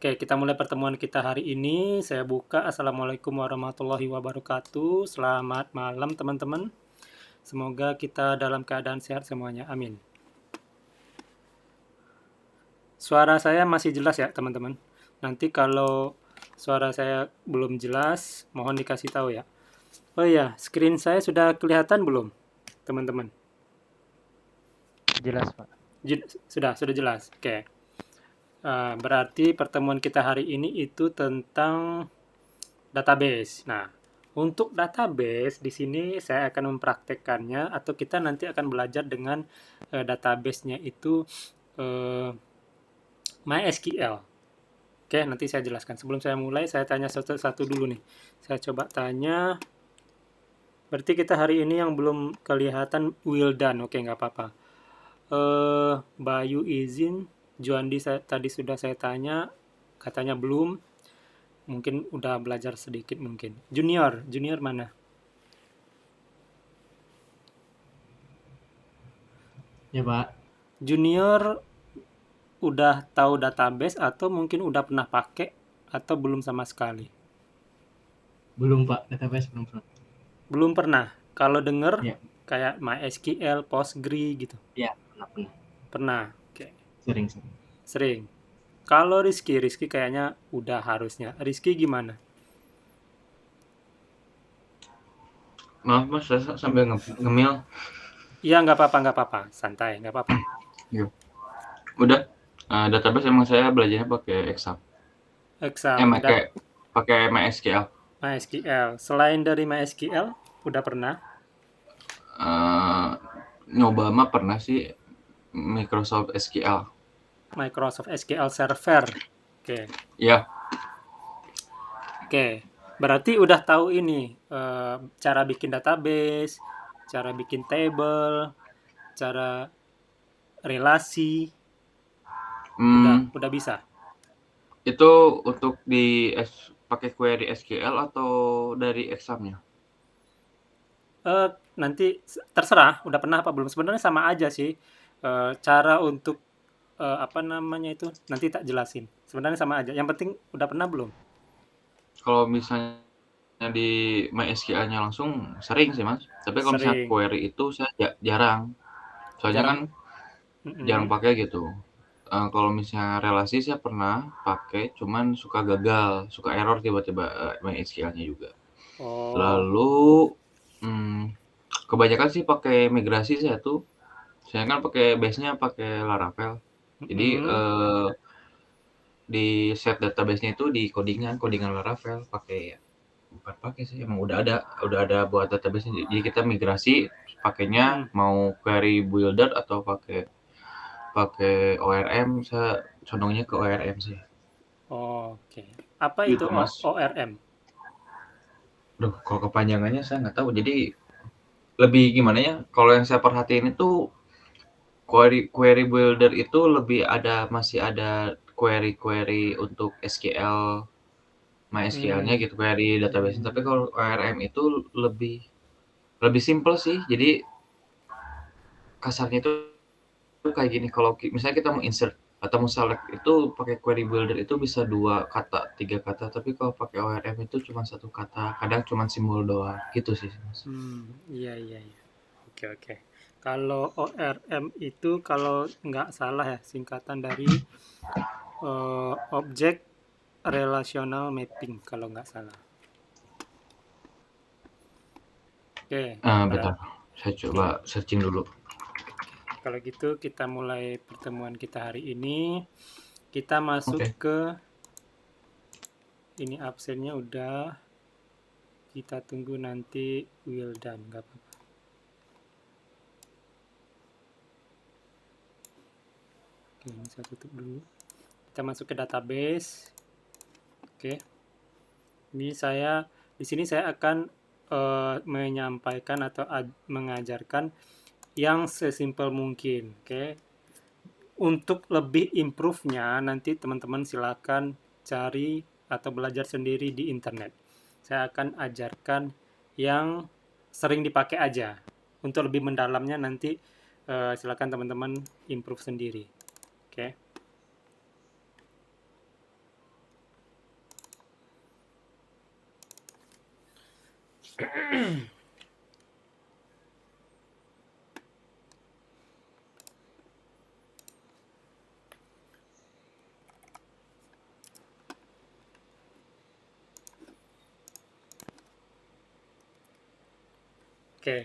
Oke, kita mulai pertemuan kita hari ini. Saya buka. Assalamualaikum warahmatullahi wabarakatuh. Selamat malam, teman-teman. Semoga kita dalam keadaan sehat semuanya. Amin. Suara saya masih jelas ya, teman-teman. Nanti kalau suara saya belum jelas, mohon dikasih tahu ya. Oh iya, screen saya sudah kelihatan belum, teman-teman? Jelas, Pak. Sudah jelas. Oke. Berarti pertemuan kita hari ini itu tentang database. Nah, untuk database di sini saya akan mempraktekkannya atau kita nanti akan belajar dengan database-nya itu eh, MySQL. Oke, nanti saya jelaskan. Sebelum saya mulai, saya tanya satu-satu dulu nih. Saya coba tanya. Berarti kita hari ini yang belum kelihatan Wildan. Oke, nggak apa-apa. Bayu izin. Juandi tadi sudah saya tanya. Katanya belum. Mungkin udah belajar sedikit mungkin. Junior mana? Ya, Pak. Junior udah tahu database atau mungkin udah pernah pakai atau belum sama sekali? Belum, Pak. Database belum pernah. Belum pernah. Kalau denger Ya, kayak MySQL, Postgre gitu. ya, pernah. Pernah. Oke. Sering. Sering. Kalau Rizky kayaknya udah harusnya. Rizky gimana? Maaf mas, saya sambil ngemil. Iya, nggak apa-apa. Santai, nggak apa-apa. Iya. Udah. Database emang saya belajarnya pakai Exam. Exam, pakai MySQL. MySQL. Selain dari MySQL, udah pernah? Nyoba mah pernah sih Microsoft SQL. Microsoft SQL Server. Oke. Iya. Oke. Berarti udah tahu ini cara bikin database, cara bikin table, cara relasi, udah bisa. Itu untuk pakai query SQL atau dari examnya? Nanti terserah udah pernah apa belum. Sebenarnya sama aja sih. Cara untuk apa namanya itu nanti tak jelasin. Sebenarnya sama aja. Yang penting udah pernah belum? Kalau misalnya di MySQL-nya langsung sering sih mas. Tapi kalau misalnya Sering. query itu saya jarang. Soalnya Jarang. kan jarang pakai gitu. Kalau misalnya relasi saya pernah pakai, cuman suka gagal, suka error tiba-tiba MySQL-nya juga. Oh. Lalu kebanyakan sih pakai migrasi saya tuh. Saya kan pakai base-nya pakai Laravel. Jadi di set database-nya itu di codingan Laravel bukan pakai sih, emang udah ada buat database. Jadi kita migrasi pakainya mau query builder atau pakai ORM. Saya condongnya ke ORM sih. Oke. Apa Gitu, itu Mas. ORM? Duh, kalau kepanjangannya saya nggak tahu. Jadi lebih gimana ya? Kalau yang saya perhatiin itu query builder itu masih ada query untuk SQL, MySQL-nya gitu, query database. Tapi kalau ORM itu lebih simple sih. Jadi kasarnya itu kayak gini. Kalau misalnya kita mau insert atau mau select itu pakai query builder itu bisa 2 kata, 3 kata. Tapi kalau pakai ORM itu cuma 1 kata. Kadang cuma simbol doang. Gitu sih, Mas. Iya. Oke. Kalau ORM itu kalau nggak salah ya singkatan dari Object Relational Mapping kalau nggak salah. Oke. Bentar. Saya coba searching dulu. Kalau gitu kita mulai pertemuan kita hari ini. Kita masuk ke ini absennya udah. Kita tunggu nanti Wildan, nggak apa-apa. Oke, ini saya tutup dulu. Kita masuk ke database. Oke. Ini di sini saya akan menyampaikan atau mengajarkan yang sesimpel mungkin. Oke. Untuk lebih improve-nya nanti teman-teman silakan cari atau belajar sendiri di internet. Saya akan ajarkan yang sering dipakai aja. Untuk lebih mendalamnya nanti silakan teman-teman improve sendiri. Oke. Oke,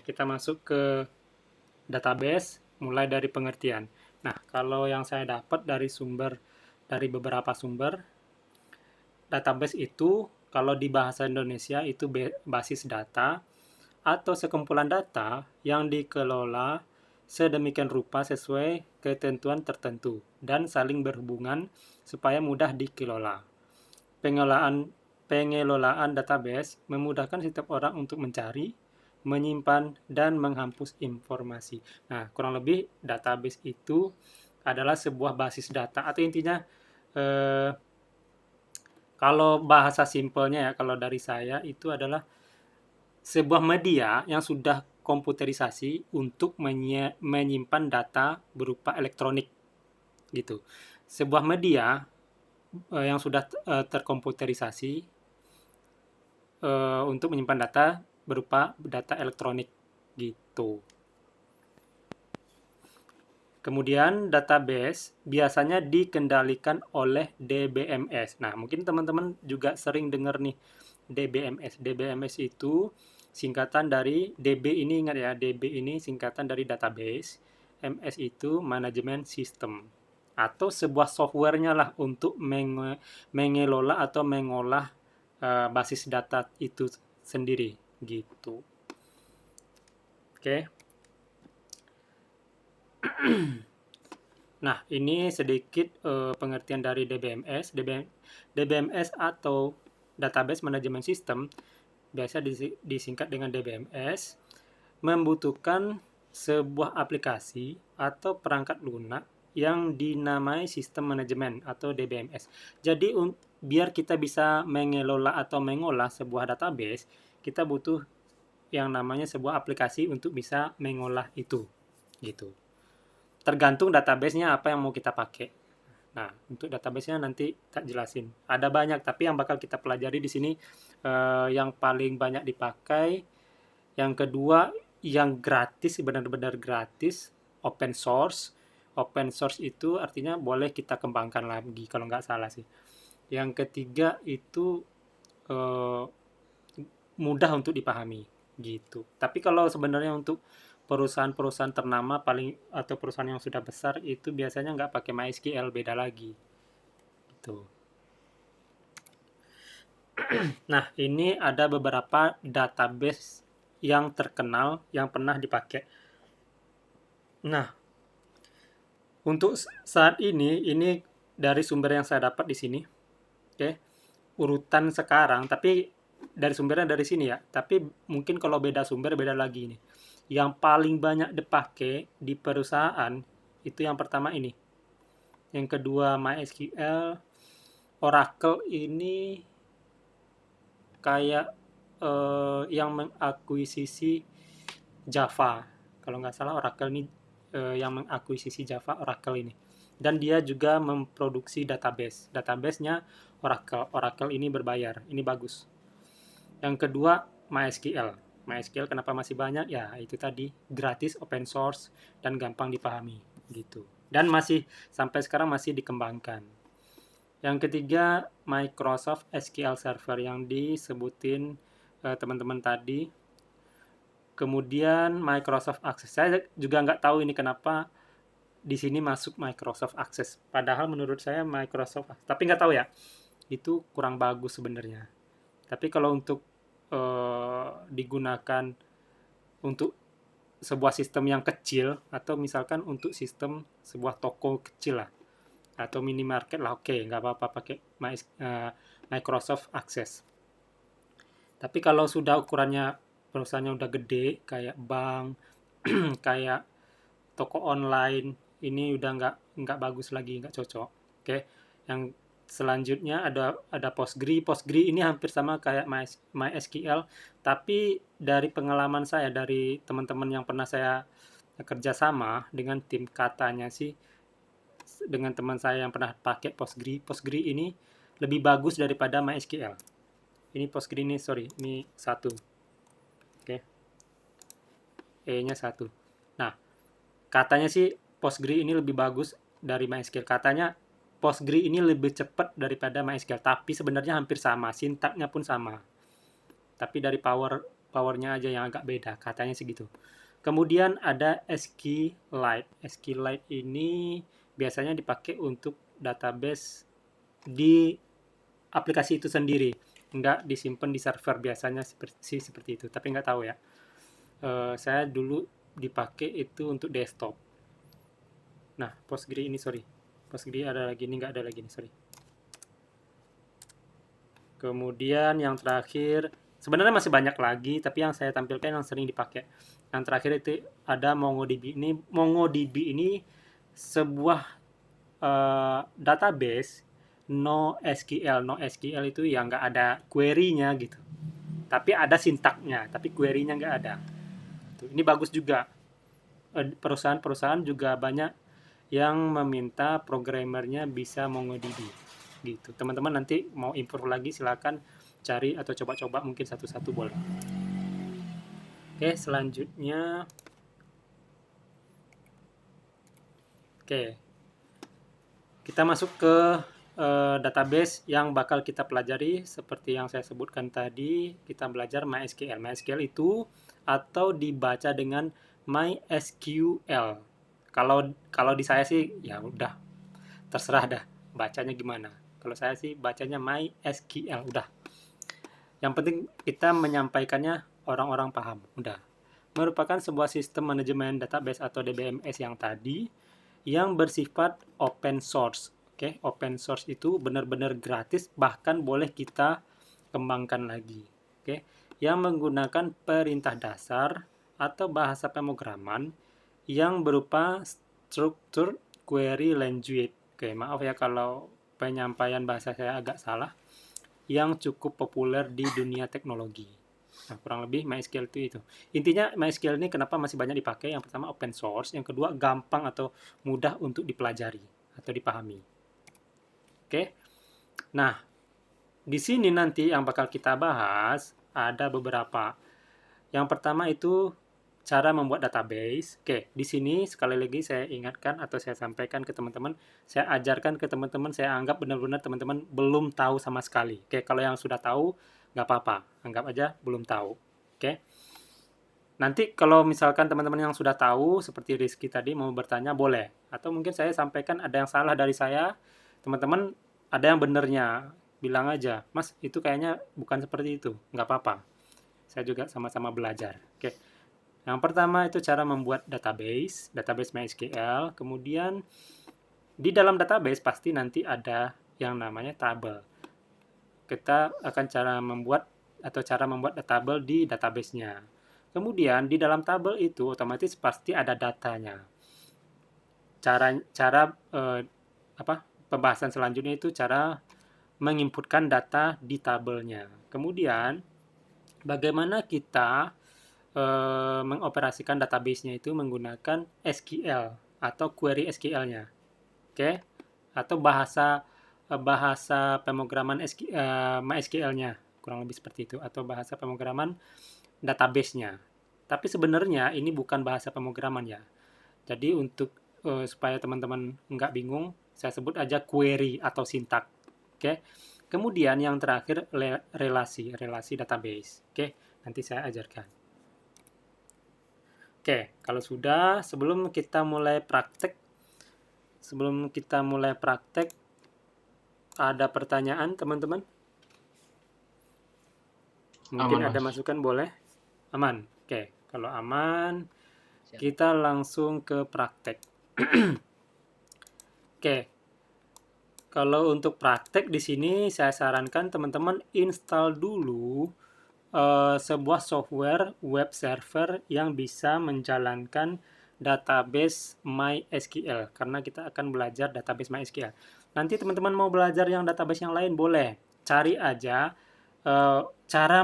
kita masuk ke database mulai dari pengertian. Nah, kalau yang saya dapat dari beberapa sumber, database itu kalau di bahasa Indonesia itu basis data atau sekumpulan data yang dikelola sedemikian rupa sesuai ketentuan tertentu dan saling berhubungan supaya mudah dikelola. Pengelolaan database memudahkan setiap orang untuk mencari, menyimpan, dan menghapus informasi. Nah, kurang lebih database itu adalah sebuah basis data atau intinya eh, kalau bahasa simpelnya ya, kalau dari saya itu adalah sebuah media yang sudah komputerisasi untuk menyimpan data berupa elektronik gitu. Sebuah media yang sudah terkomputerisasi untuk menyimpan data berupa data elektronik gitu. Kemudian database biasanya dikendalikan oleh DBMS. Nah, mungkin teman-teman juga sering dengar nih DBMS. DBMS itu singkatan dari DB ini, ingat ya, DB ini singkatan dari database, MS itu manajemen sistem atau sebuah softwarenya lah untuk mengelola atau mengolah basis data itu sendiri gitu. Oke. Nah, ini sedikit pengertian dari DBMS. DBMS atau Database Management System, biasa disingkat dengan DBMS, membutuhkan sebuah aplikasi atau perangkat lunak yang dinamai sistem manajemen atau DBMS. Jadi, biar kita bisa mengelola atau mengolah sebuah database, kita butuh yang namanya sebuah aplikasi untuk bisa mengolah itu, gitu. Tergantung database-nya apa yang mau kita pakai. Nah, untuk database-nya nanti tak jelasin. Ada banyak, tapi yang bakal kita pelajari di sini yang paling banyak dipakai. Yang kedua, yang gratis, benar-benar gratis, open source. Open source itu artinya boleh kita kembangkan lagi, kalau nggak salah sih. Yang ketiga itu mudah untuk dipahami, gitu. Tapi kalau sebenarnya untuk perusahaan-perusahaan ternama atau perusahaan yang sudah besar itu biasanya nggak pakai MySQL, beda lagi gitu. Nah, ini ada beberapa database yang terkenal yang pernah dipakai. Nah, untuk saat ini dari sumber yang saya dapat di sini, oke, urutan sekarang, tapi dari sumbernya dari sini ya, tapi mungkin kalau beda sumber beda lagi nih. Yang paling banyak dipakai di perusahaan itu yang pertama ini. Yang kedua MySQL, Oracle ini kayak yang mengakuisisi Java. Kalau nggak salah Oracle ini yang mengakuisisi Java, Oracle ini. Dan dia juga memproduksi database. Database-nya Oracle. Oracle ini berbayar. Ini bagus. Yang kedua MySQL. MySQL kenapa masih banyak? Ya, itu tadi gratis, open source, dan gampang dipahami gitu. Dan masih sampai sekarang masih dikembangkan. Yang ketiga Microsoft SQL Server yang disebutin teman-teman tadi. Kemudian Microsoft Access. Saya juga nggak tahu ini kenapa di sini masuk Microsoft Access. Padahal menurut saya Microsoft, tapi nggak tahu ya. Itu kurang bagus sebenarnya. Tapi kalau untuk digunakan untuk sebuah sistem yang kecil atau misalkan untuk sistem sebuah toko kecil lah atau minimarket lah, oke, nggak apa-apa pakai Microsoft Access. Tapi kalau sudah ukurannya perusahaannya udah gede kayak bank kayak toko online, ini udah nggak bagus lagi, nggak cocok. Oke, yang selanjutnya ada Postgre ini hampir sama kayak MySQL, tapi dari pengalaman saya, dari teman-teman yang pernah saya kerja sama dengan tim, katanya sih dengan teman saya yang pernah pakai Postgre ini lebih bagus daripada MySQL. Ini Postgre ini, sorry, ini satu. E-nya 1. Nah, katanya sih PostgreSQL ini lebih bagus dari MySQL. Katanya PostgreSQL ini lebih cepat daripada MySQL, tapi sebenarnya hampir sama, sintaknya pun sama. Tapi dari powernya aja yang agak beda, katanya segitu. Kemudian ada SQLite. SQLite ini biasanya dipakai untuk database di aplikasi itu sendiri, nggak disimpan di server, biasanya seperti itu, tapi nggak tahu ya. Saya dulu dipakai itu untuk desktop. Nah, PostgreSQL ini, sorry, PostgreSQL ada lagi, ini nggak ada lagi nih, sorry. Kemudian yang terakhir, sebenarnya masih banyak lagi, tapi yang saya tampilkan yang sering dipakai. Yang terakhir itu ada MongoDB. MongoDB ini sebuah database NoSQL. NoSQL itu ya nggak ada query-nya gitu. Tapi ada sintaknya, tapi query-nya nggak ada. Ini bagus juga. Perusahaan-perusahaan juga banyak yang meminta programmernya bisa MongoDB gitu. Teman-teman nanti mau improve lagi silakan cari atau coba-coba, mungkin satu-satu boleh. Oke, selanjutnya kita masuk ke database yang bakal kita pelajari. Seperti yang saya sebutkan tadi, kita belajar MySQL. MySQL itu atau dibaca dengan MySQL. Kalau di saya sih ya udah terserah dah bacanya gimana. Kalau saya sih bacanya MySQL udah. Yang penting kita menyampaikannya orang-orang paham. Udah. Merupakan sebuah sistem manajemen database atau DBMS yang tadi yang bersifat open source. Oke, open source itu benar-benar gratis, bahkan boleh kita kembangkan lagi. Oke, yang menggunakan perintah dasar atau bahasa pemrograman yang berupa struktur query language. Oke, maaf ya kalau penyampaian bahasa saya agak salah. Yang cukup populer di dunia teknologi. Nah, kurang lebih MySQL itu. Intinya MySQL ini kenapa masih banyak dipakai? Yang pertama open source, yang kedua gampang atau mudah untuk dipelajari atau dipahami. Oke. Nah, di sini nanti yang bakal kita bahas ada beberapa. Yang pertama itu cara membuat database. Oke, di sini sekali lagi saya ingatkan atau saya sampaikan ke teman-teman, saya ajarkan ke teman-teman, saya anggap benar-benar teman-teman belum tahu sama sekali. Oke, kalau yang sudah tahu nggak apa-apa, anggap aja belum tahu. Oke. Nanti kalau misalkan teman-teman yang sudah tahu seperti Rizky tadi mau bertanya boleh, atau mungkin saya sampaikan ada yang salah dari saya, teman-teman ada yang benernya, bilang aja, Mas itu kayaknya bukan seperti itu, nggak apa-apa. Saya juga sama-sama belajar. Oke. Yang pertama itu cara membuat database MySQL. Kemudian di dalam database pasti nanti ada yang namanya tabel. Kita akan cara membuat tabel di database-nya. Kemudian di dalam tabel itu otomatis pasti ada datanya. Pembahasan selanjutnya itu cara menginputkan data di tabelnya. Kemudian bagaimana kita mengoperasikan database-nya itu menggunakan SQL atau query SQL-nya. Oke? Atau bahasa pemrograman MySQL-nya, kurang lebih seperti itu, atau bahasa pemrograman database-nya. Tapi sebenarnya ini bukan bahasa pemrograman ya. Jadi untuk supaya teman-teman nggak bingung, saya sebut aja query atau sintak. Oke? Kemudian yang terakhir relasi database. Oke? Nanti saya ajarkan. Oke, kalau sudah, sebelum kita mulai praktek, ada pertanyaan teman-teman? Mungkin Aman, ada Mas. masukan boleh? Aman? Oke, kalau aman, Siap. kita langsung ke praktek. Oke, kalau untuk praktek di sini saya sarankan teman-teman install dulu sebuah software web server yang bisa menjalankan database MySQL, karena kita akan belajar database MySQL. Nanti teman-teman mau belajar yang database yang lain boleh, cari aja cara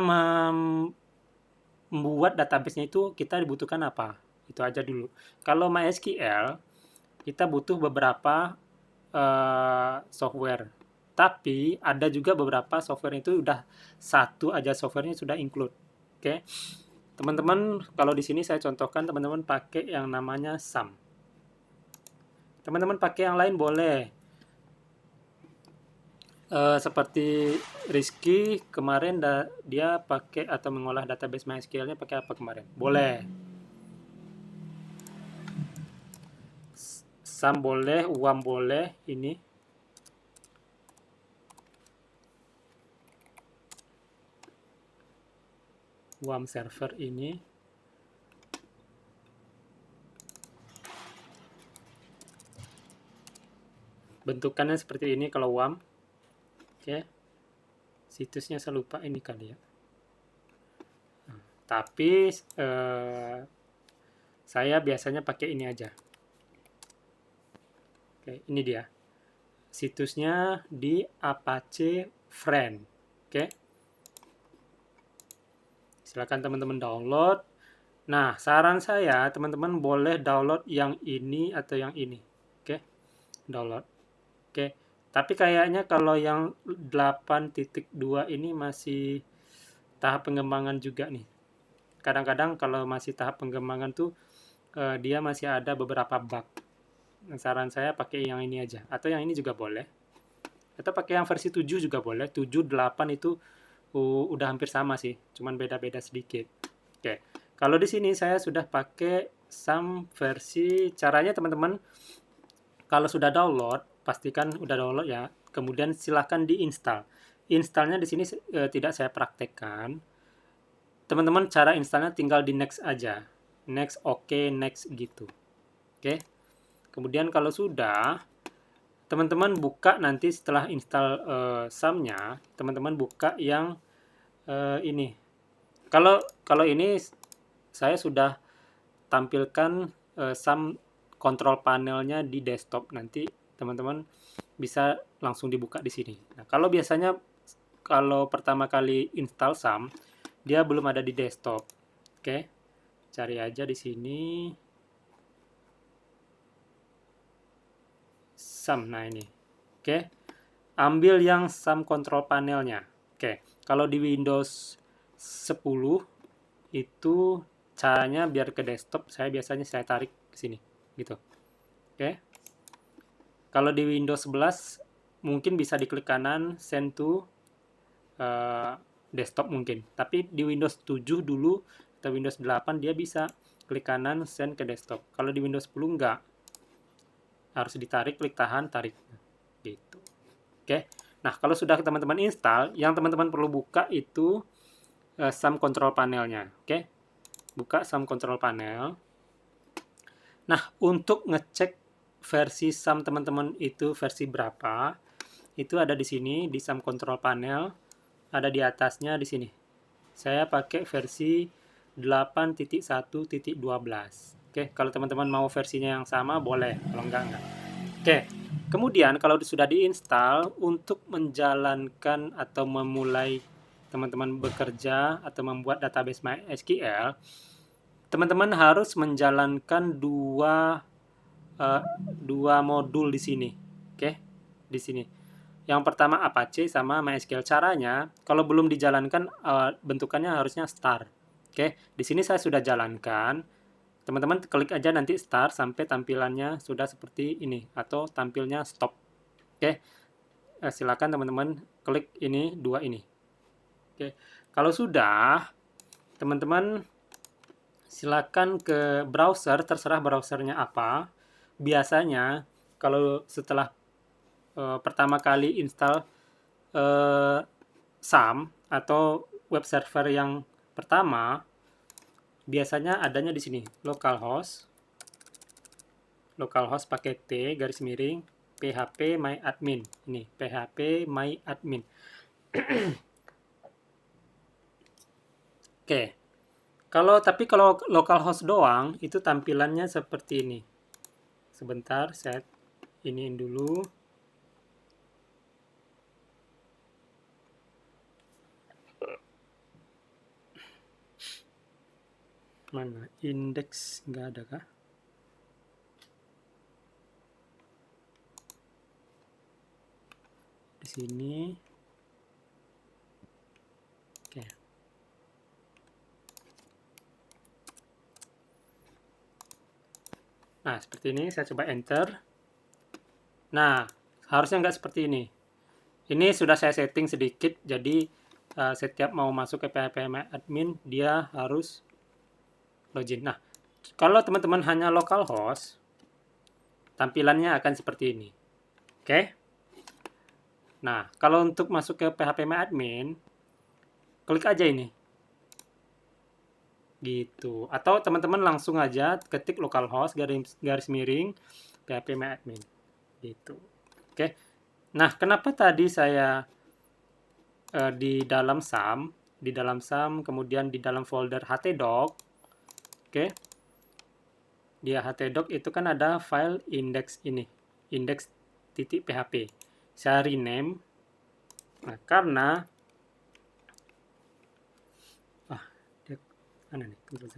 membuat database-nya itu kita dibutuhkan apa, itu aja dulu. Kalau MySQL kita butuh beberapa software. Tapi ada juga beberapa software itu udah satu aja softwarenya sudah include. Oke. teman-teman kalau di sini saya contohkan teman-teman pakai yang namanya sum. Teman-teman pakai yang lain boleh. Seperti Rizky kemarin dia pakai atau mengolah database MySQL-nya pakai apa kemarin? Boleh. Sum boleh, UAM boleh, ini. UAM server ini. Bentukannya seperti ini kalau UAM. Oke. Situsnya saya lupa ini kali ya. Tapi saya biasanya pakai ini aja. Oke, ini dia. Situsnya di Apache Friend. Oke. Silakan teman-teman download. Nah, saran saya teman-teman boleh download yang ini atau yang ini. Oke. Download. Oke. Tapi kayaknya kalau yang 8.2 ini masih tahap pengembangan juga nih. Kadang-kadang kalau masih tahap pengembangan tuh dia masih ada beberapa bug. Saran saya pakai yang ini aja, atau yang ini juga boleh. Atau pakai yang versi 7 juga boleh. 7, 8 itu udah hampir sama sih, cuman beda-beda sedikit. Oke. Kalau di sini saya sudah pakai SAM versi, caranya teman-teman kalau sudah download, pastikan udah download ya. Kemudian silahkan diinstal. Installnya di sini tidak saya praktekkan. Teman-teman cara installnya tinggal di next aja. Next, oke, next gitu. Oke. Kemudian kalau sudah, teman-teman buka nanti setelah install SAM-nya, teman-teman buka yang ini. Kalau ini saya sudah tampilkan SAM control panelnya di desktop. Nanti teman-teman bisa langsung dibuka di sini. Nah, kalau biasanya kalau pertama kali install SAM, dia belum ada di desktop. Oke. Cari aja di sini. SAM, nah ini. Oke. Ambil yang SAM control panelnya. Oke. Kalau di Windows 10 itu caranya biar ke desktop, biasanya saya tarik ke sini gitu. Oke. Kalau di Windows 11 mungkin bisa diklik kanan send to desktop mungkin. Tapi di Windows 7 dulu atau Windows 8 dia bisa klik kanan send ke desktop. Kalau di Windows 10 enggak. Harus ditarik, klik tahan, tarik. Gitu. Oke. Nah, kalau sudah teman-teman install, yang teman-teman perlu buka itu SAM control panelnya. Oke. Buka SAM control panel. Nah, untuk ngecek versi SAM teman-teman itu versi berapa, itu ada di sini di SAM control panel, ada di atasnya di sini. Saya pakai versi 8.1.12. Oke, kalau teman-teman mau versinya yang sama boleh, kalau enggak. Oke. Kemudian kalau sudah diinstal, untuk menjalankan atau memulai teman-teman bekerja atau membuat database MySQL, teman-teman harus menjalankan dua modul di sini. Oke, di sini. Yang pertama Apache sama MySQL. Caranya, kalau belum dijalankan, bentukannya harusnya start. Oke, di sini saya sudah jalankan. Teman-teman klik aja nanti start sampai tampilannya sudah seperti ini atau tampilnya stop. Oke, silakan teman-teman klik ini, dua ini. Oke, kalau sudah, teman-teman silakan ke browser, terserah browsernya apa. Biasanya kalau setelah pertama kali install SAM atau web server yang pertama, biasanya adanya di sini localhost pakai T garis miring php my admin. Ini php my admin. Oke. Tapi kalau localhost doang itu tampilannya seperti ini. Sebentar, set iniin dulu. Mana indeks, nggak ada kah? Di sini. Oke. Nah, seperti ini, saya coba enter. Nah, harusnya nggak seperti ini. Ini sudah saya setting sedikit, jadi setiap mau masuk ke PHP admin, dia harus login. Nah, kalau teman-teman hanya localhost, tampilannya akan seperti ini. Oke? Nah, kalau untuk masuk ke PHP admin, klik aja ini. Gitu. Atau teman-teman langsung aja ketik localhost garis miring PHP admin. Gitu. Oke. Nah, kenapa tadi saya di dalam SAM, kemudian di dalam folder htdoc, oke, di htdoc itu kan ada file index ini, index.php. Saya rename. Nah, karena dia mana nih? Ctrl Z.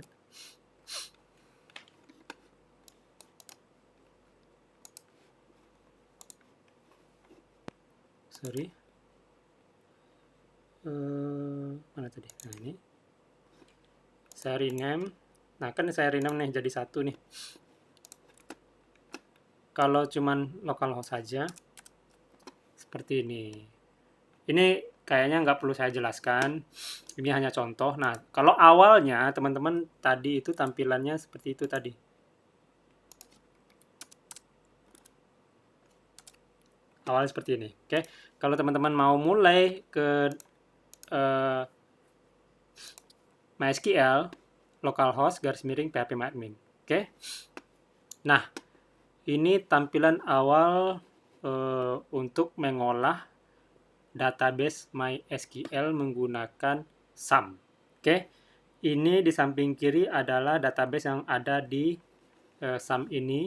Sorry. Mana tadi? Nah, ini. Saya rename. Nah, kan saya rename nih jadi satu nih. Kalau cuman localhost saja, seperti ini. Ini kayaknya nggak perlu saya jelaskan. Ini hanya contoh. Nah, kalau awalnya teman-teman tadi itu tampilannya seperti itu tadi. Awalnya seperti ini. Oke. Kalau teman-teman mau mulai ke MySQL, localhost garis miring PHP admin. Oke. Nah, ini tampilan awal untuk mengolah database MySQL menggunakan SAM. Oke. Ini di samping kiri adalah database yang ada di SAM ini.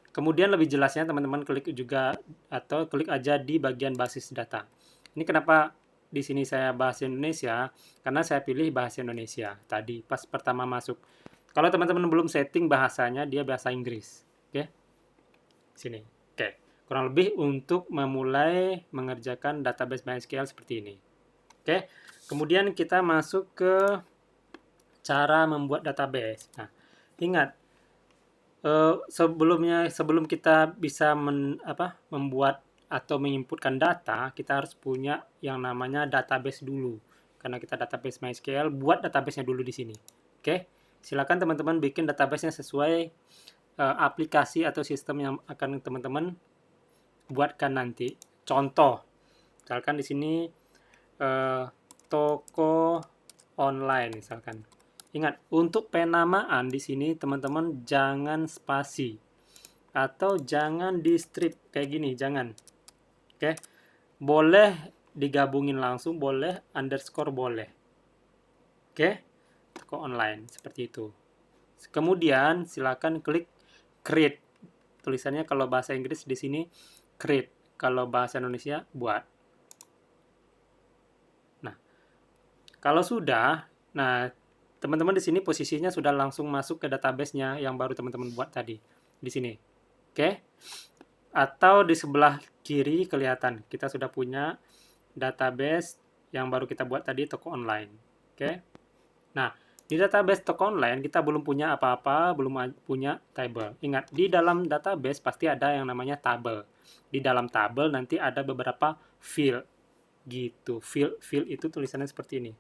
Kemudian lebih jelasnya teman-teman klik juga atau klik aja di bagian basis data. Ini kenapa di sini saya bahasa Indonesia, karena saya pilih bahasa Indonesia tadi pas pertama masuk. Kalau teman-teman belum setting bahasanya, dia bahasa Inggris. Oke. Sini. Oke. Kurang lebih untuk memulai mengerjakan database MySQL seperti ini. Oke. Kemudian kita masuk ke cara membuat database. Nah, ingat sebelum kita bisa membuat atau menginputkan data, kita harus punya yang namanya database dulu. Karena kita database MySQL, buat database-nya dulu di sini. Oke, silakan teman-teman bikin database-nya sesuai aplikasi atau sistem yang akan teman-teman buatkan nanti. Contoh, misalkan di sini toko online misalkan. Ingat, untuk penamaan di sini teman-teman jangan spasi atau jangan di strip kayak gini, jangan. Oke. Boleh digabungin langsung, boleh underscore boleh. Oke. Toko online seperti itu. Kemudian silakan klik create. Tulisannya kalau bahasa Inggris di sini create, kalau bahasa Indonesia buat. Nah, kalau sudah, nah teman-teman di sini posisinya sudah langsung masuk ke database-nya yang baru teman-teman buat tadi di sini. Oke. Atau di sebelah kiri kelihatan kita sudah punya database yang baru kita buat tadi, toko online. Oke. Nah, di database toko online kita belum punya apa-apa, belum punya table. Ingat, di dalam database pasti ada yang namanya tabel. Di dalam tabel nanti ada beberapa field gitu. Field itu tulisannya seperti ini.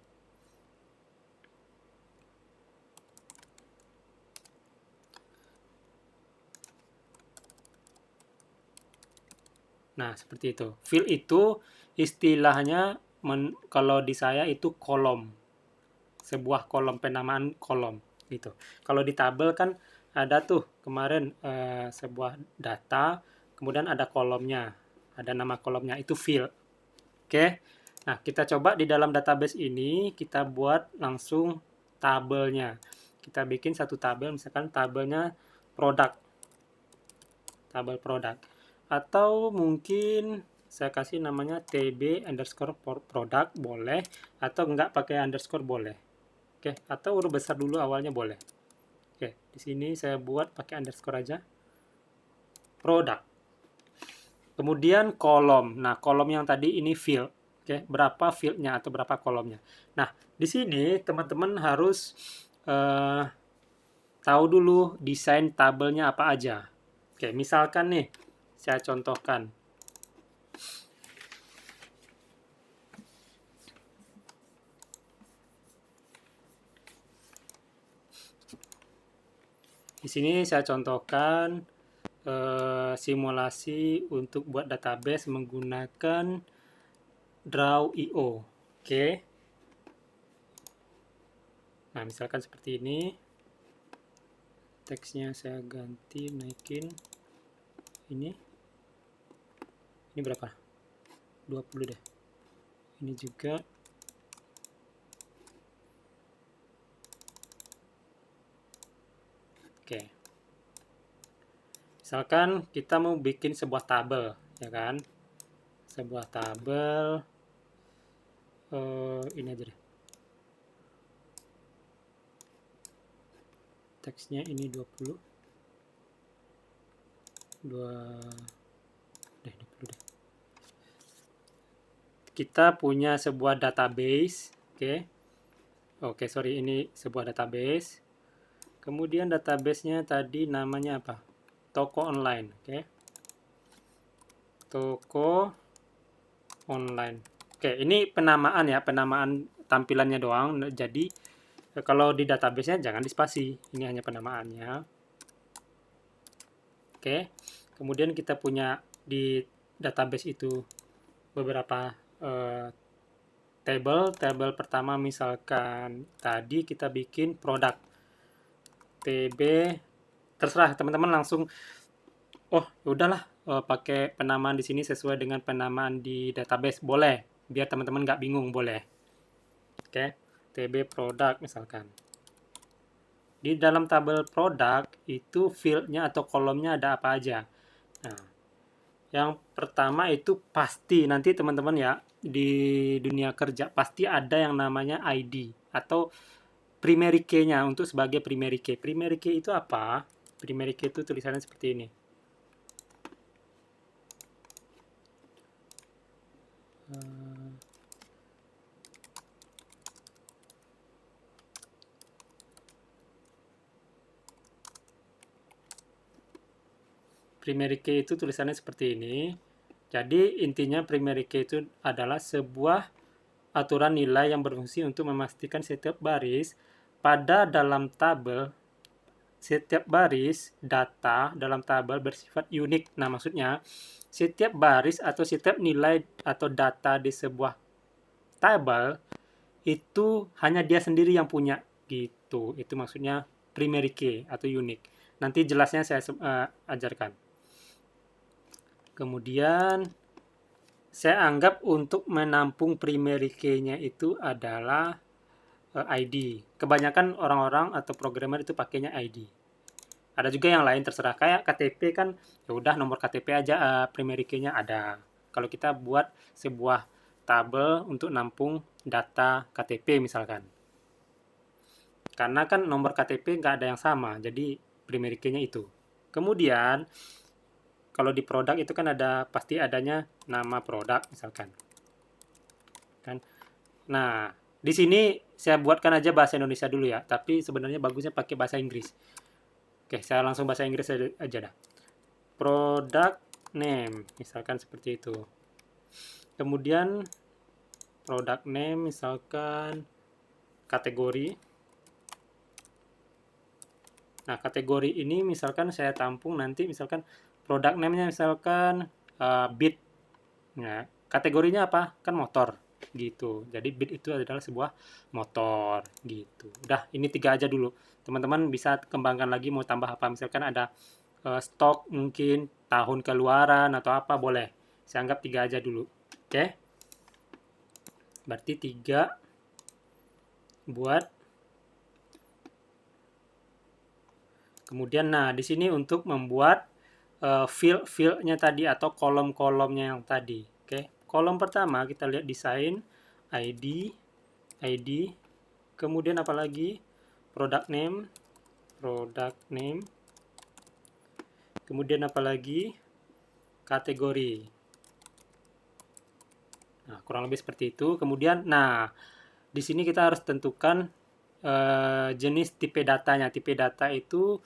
Nah, seperti itu. Field itu istilahnya kalau di saya itu kolom. Sebuah kolom, penamaan kolom gitu. Kalau di tabel kan ada tuh kemarin sebuah data, kemudian ada kolomnya. Ada nama kolomnya, itu field. Oke. Nah, kita coba di dalam database ini kita buat langsung tabelnya. Kita bikin satu tabel, misalkan tabelnya produk. Tabel produk. Atau mungkin saya kasih namanya tb underscore product boleh, atau enggak pakai underscore boleh. Oke, atau huruf besar dulu awalnya boleh. Oke, di sini saya buat pakai underscore aja. Product. Kemudian kolom. Nah, kolom yang tadi ini field. Oke, berapa fieldnya atau berapa kolomnya. Nah, di sini teman-teman harus tahu dulu desain tabelnya apa aja. Oke, misalkan nih, saya contohkan. Di sini saya contohkan simulasi untuk buat database menggunakan Draw.io. Oke. Nah, misalkan seperti ini. Teksnya saya ganti, naikin. Ini berapa? 20 deh. Ini juga. Oke. Misalkan kita mau bikin sebuah tabel, ya kan? Sebuah tabel ini aja deh. Teksnya ini 20 deh. Kita punya sebuah database, oke, sorry, ini sebuah database. Kemudian database-nya tadi namanya apa? Toko online, oke. Toko online. Oke, ini penamaan ya, penamaan tampilannya doang. Jadi kalau di database-nya jangan dispasi. Ini hanya penamaannya. Oke. Kemudian kita punya di database itu beberapa table. Table pertama misalkan tadi kita bikin produk. TB, terserah teman-teman langsung, oh udahlah pakai penamaan di sini sesuai dengan penamaan di database, boleh, biar teman-teman nggak bingung, boleh. Oke, TB produk misalkan. Di dalam tabel produk itu field-nya atau kolomnya ada apa aja. Nah, yang pertama itu pasti nanti teman-teman ya di dunia kerja pasti ada yang namanya ID atau primary key-nya untuk sebagai primary key. Primary key itu apa? Primary key itu tulisannya seperti ini. Primary key itu tulisannya seperti ini. Jadi intinya primary key itu adalah sebuah aturan nilai yang berfungsi untuk memastikan setiap baris pada dalam tabel, setiap baris data dalam tabel bersifat unik. Nah, maksudnya setiap baris atau setiap nilai atau data di sebuah tabel itu hanya dia sendiri yang punya gitu. Itu maksudnya primary key atau unik. Nanti jelasnya saya ajarkan. Kemudian saya anggap untuk menampung primary key-nya itu adalah ID. Kebanyakan orang-orang atau programmer itu pakainya ID. Ada juga yang lain terserah, kayak KTP kan ya udah nomor KTP aja primary key-nya ada. Kalau kita buat sebuah tabel untuk nampung data KTP misalkan. Karena kan nomor KTP nggak ada yang sama, jadi primary key-nya itu. Kemudian kalau di produk itu kan ada pasti adanya nama produk misalkan. Kan? Nah, di sini saya buatkan aja bahasa Indonesia dulu ya, tapi sebenarnya bagusnya pakai bahasa Inggris. Oke, saya langsung bahasa Inggris aja dah. Product name, misalkan seperti itu. Kemudian product name misalkan kategori. Nah, kategori ini misalkan saya tampung nanti misalkan product name-nya misalkan Beat. Nah, kategorinya apa? Kan motor gitu. Jadi Beat itu adalah sebuah motor gitu. Udah, ini 3 aja dulu. Teman-teman bisa kembangkan lagi mau tambah apa? Misalkan ada stok mungkin tahun keluaran atau apa boleh. Saya anggap 3 aja dulu. Oke. Berarti 3 buat. Kemudian nah di sini untuk membuat field-nya tadi atau kolom-kolomnya yang tadi. Oke. Kolom pertama kita lihat desain ID, kemudian apa lagi? Product name. Kemudian apa lagi? Kategori. Nah, kurang lebih seperti itu. Kemudian nah di sini kita harus tentukan jenis tipe datanya. Tipe data itu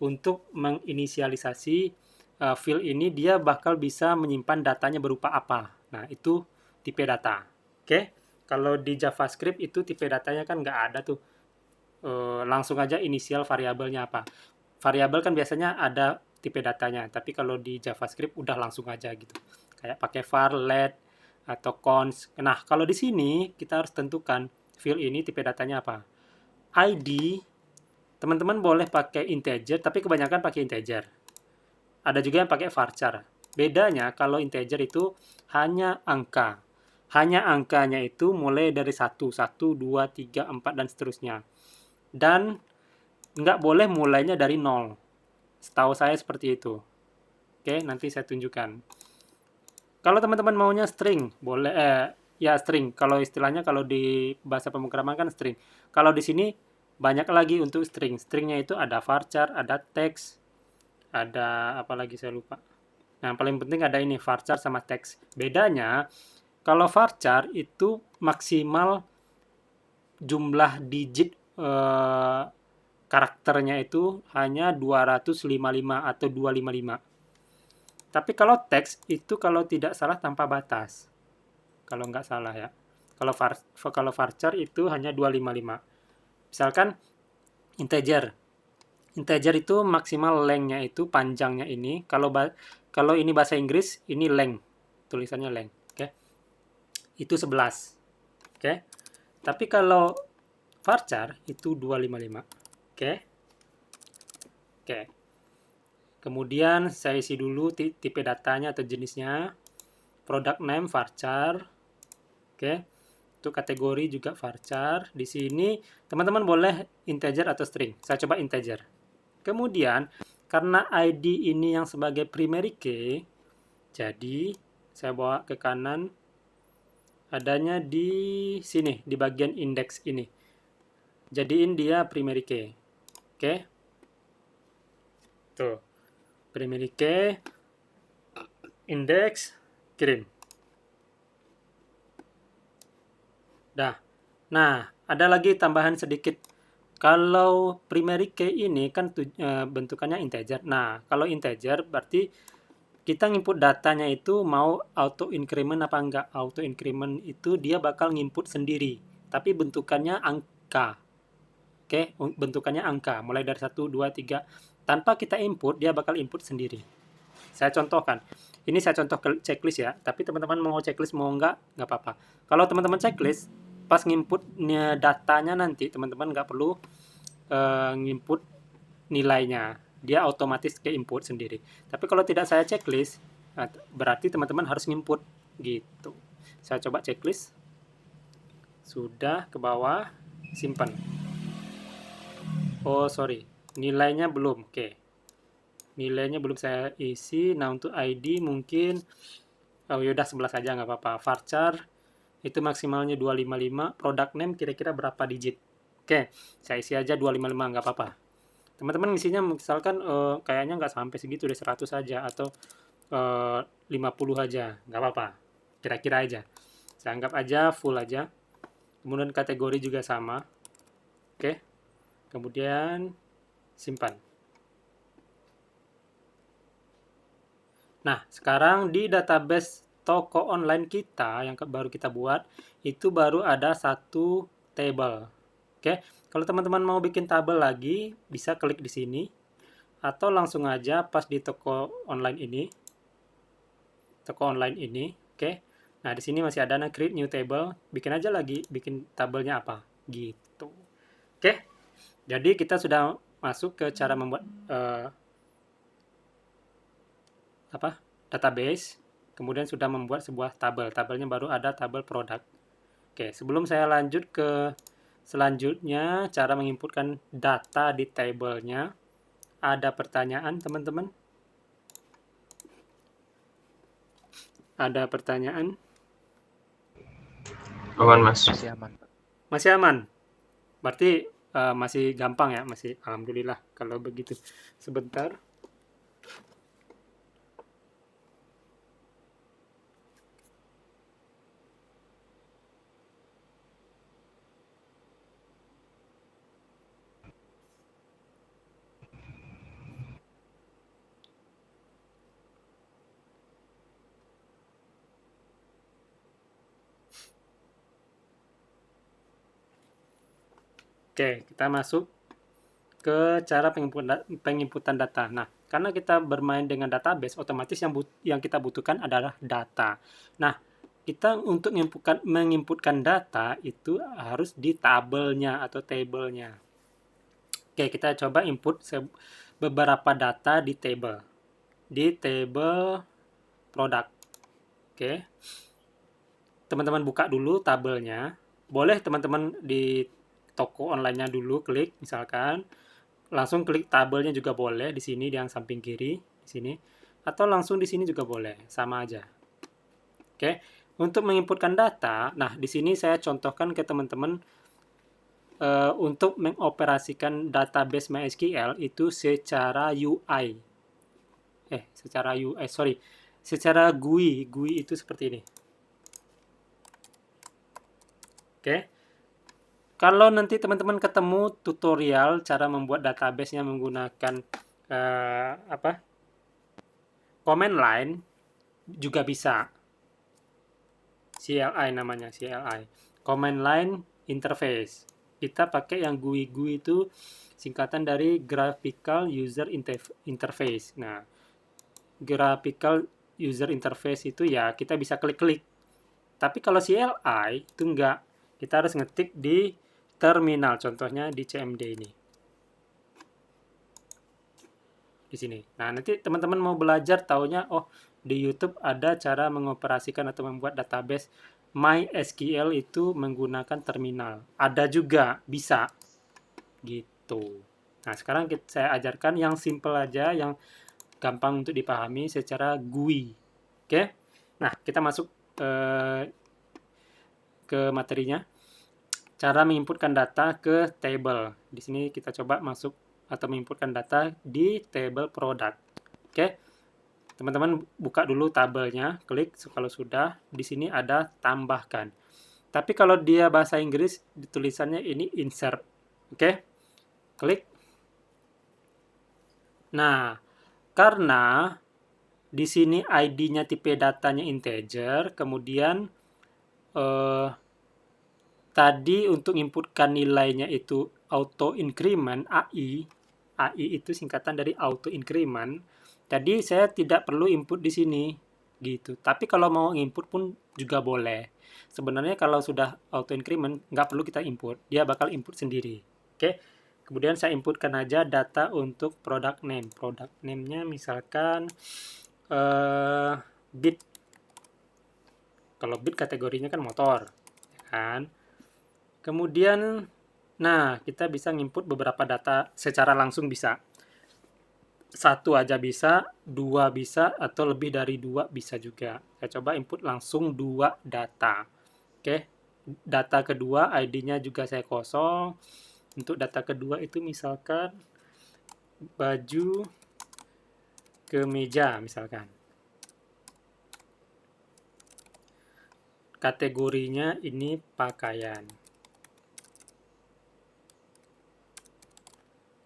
untuk menginisialisasi field ini dia bakal bisa menyimpan datanya berupa apa. Nah, itu tipe data. Oke, kalau di JavaScript itu tipe datanya kan nggak ada tuh. Langsung aja inisial variabelnya apa. Variabel kan biasanya ada tipe datanya, tapi kalau di JavaScript udah langsung aja gitu. Kayak pakai var, let, atau cons. Nah, kalau di sini kita harus tentukan field ini tipe datanya apa. ID, teman-teman boleh pakai integer, tapi kebanyakan pakai integer. Ada juga yang pakai varchar. Bedanya kalau integer itu hanya angka. Hanya angkanya itu mulai dari 1, 1, 2, 3, 4, dan seterusnya. Dan nggak boleh mulainya dari 0. Setahu saya seperti itu. Oke, nanti saya tunjukkan. Kalau teman-teman maunya string, boleh ya string. Kalau istilahnya kalau di bahasa pemrograman kan string. Kalau di sini banyak lagi untuk string. Stringnya itu ada varchar, ada text, ada apa lagi saya lupa. Nah, yang paling penting ada ini varchar sama text. Bedanya kalau varchar itu maksimal jumlah digit karakternya itu hanya 255 atau 255. Tapi kalau teks itu kalau tidak salah tanpa batas. Kalau nggak salah ya. Kalau varchar itu hanya 255. Misalkan integer. Integer itu maksimal length-nya itu panjangnya ini. Kalau ini bahasa Inggris, ini length. Tulisannya length. Oke. Itu 11. Oke. Tapi kalau varchar itu 255. Oke. Oke. Kemudian saya isi dulu tipe datanya atau jenisnya. Product name varchar. Oke. Untuk kategori juga varchar. Di sini teman-teman boleh integer atau string. Saya coba integer. Kemudian karena ID ini yang sebagai primary key, jadi saya bawa ke kanan. Adanya di sini, di bagian index ini. Jadiin dia primary key. Oke. Tuh. Primary key, index, kirim. Dah. Nah, ada lagi tambahan sedikit. Kalau primary key ini kan bentukannya integer. Nah, kalau integer berarti kita nginput datanya itu mau auto increment apa enggak. Auto increment itu dia bakal nginput sendiri, tapi bentukannya angka. Oke, bentukannya angka, mulai dari 1, 2, 3. Tanpa kita input, dia bakal input sendiri. Saya contohkan. Ini saya contoh ke checklist ya, tapi teman-teman mau checklist mau enggak apa-apa. Kalau teman-teman checklist, pas nginputnya datanya nanti, teman-teman nggak perlu nginput nilainya. Dia otomatis ke input sendiri. Tapi kalau tidak saya checklist, berarti teman-teman harus nginput gitu. Saya coba checklist. Sudah ke bawah, simpan. Oh, sorry. Nilainya belum. Oke. Nilainya belum saya isi. Nah, untuk ID mungkin yaudah 11 aja nggak apa-apa. Varchar itu maksimalnya 255. Product name kira-kira berapa digit? Oke, saya isi aja 255 nggak apa-apa. Teman-teman isinya misalkan kayaknya nggak sampai segitu deh, 100 aja atau 50 aja, nggak apa-apa. Kira-kira aja. Saya anggap aja full aja. Kemudian kategori juga sama. Oke. Kemudian simpan. Nah, sekarang di database toko online kita yang baru kita buat, itu baru ada satu table. Oke, kalau teman-teman mau bikin tabel lagi, bisa klik di sini, atau langsung aja pas di toko online ini. Oke. Nah, di sini masih ada create new table, bikin aja lagi, bikin tabelnya apa, gitu. Oke, jadi kita sudah masuk ke cara membuat database, kemudian sudah membuat sebuah tabel. Tabelnya baru ada tabel produk. Oke, sebelum saya lanjut ke selanjutnya, cara menginputkan data di tabelnya, ada pertanyaan teman-teman? Ada pertanyaan? Aman, Mas. Masih aman, Pak. Masih aman? Berarti masih gampang ya? Masih, alhamdulillah kalau begitu. Sebentar. Oke, kita masuk ke cara penginputan data. Nah, karena kita bermain dengan database, otomatis yang kita butuhkan adalah data. Nah, kita untuk menginputkan data itu harus di tabelnya atau tablenya. Oke, kita coba input beberapa data di table produk. Oke, teman-teman buka dulu tabelnya. Boleh teman-teman di toko online-nya dulu klik, misalkan langsung klik tabelnya juga boleh di sini di yang samping kiri di sini, atau langsung di sini juga boleh, sama aja. Oke, untuk menginputkan data, nah di sini saya contohkan ke teman-teman untuk mengoperasikan database MySQL itu secara UI. Secara GUI. GUI itu seperti ini. Oke. Kalau nanti teman-teman ketemu tutorial cara membuat database-nya menggunakan command line juga bisa. CLI namanya, CLI. Command line interface. Kita pakai yang GUI itu singkatan dari Graphical User Interface. Nah, Graphical User Interface itu ya kita bisa klik-klik. Tapi kalau CLI itu enggak. Kita harus ngetik di terminal, contohnya di CMD ini. Di sini. Nah, nanti teman-teman mau belajar taunya, oh di YouTube ada cara mengoperasikan atau membuat database MySQL itu menggunakan terminal. Ada juga, bisa. Gitu. Nah, sekarang saya ajarkan yang simple aja, yang gampang untuk dipahami secara GUI. Oke? Nah, kita masuk ke materinya. Cara menginputkan data ke table. Di sini kita coba masuk atau menginputkan data di table product. Oke. Teman-teman buka dulu tabelnya, klik kalau sudah. Di sini ada tambahkan. Tapi kalau dia bahasa Inggris, tulisannya ini insert. Oke. Klik. Nah, karena di sini ID-nya tipe datanya integer, kemudian tadi untuk inputkan nilainya itu auto increment, AI itu singkatan dari auto increment. Jadi saya tidak perlu input di sini gitu. Tapi kalau mau input pun juga boleh. Sebenarnya kalau sudah auto increment nggak perlu kita input, dia bakal input sendiri. Oke. Kemudian saya inputkan aja data untuk product name. Product name-nya misalkan bit. Kalau bit kategorinya kan motor, kan? Kemudian, nah kita bisa nginput beberapa data secara langsung bisa. Satu aja bisa, dua bisa, atau lebih dari dua bisa juga. Saya coba input langsung 2 data. Oke, data kedua ID-nya juga saya kosong. Untuk data kedua itu misalkan baju kemeja misalkan. Kategorinya ini pakaian.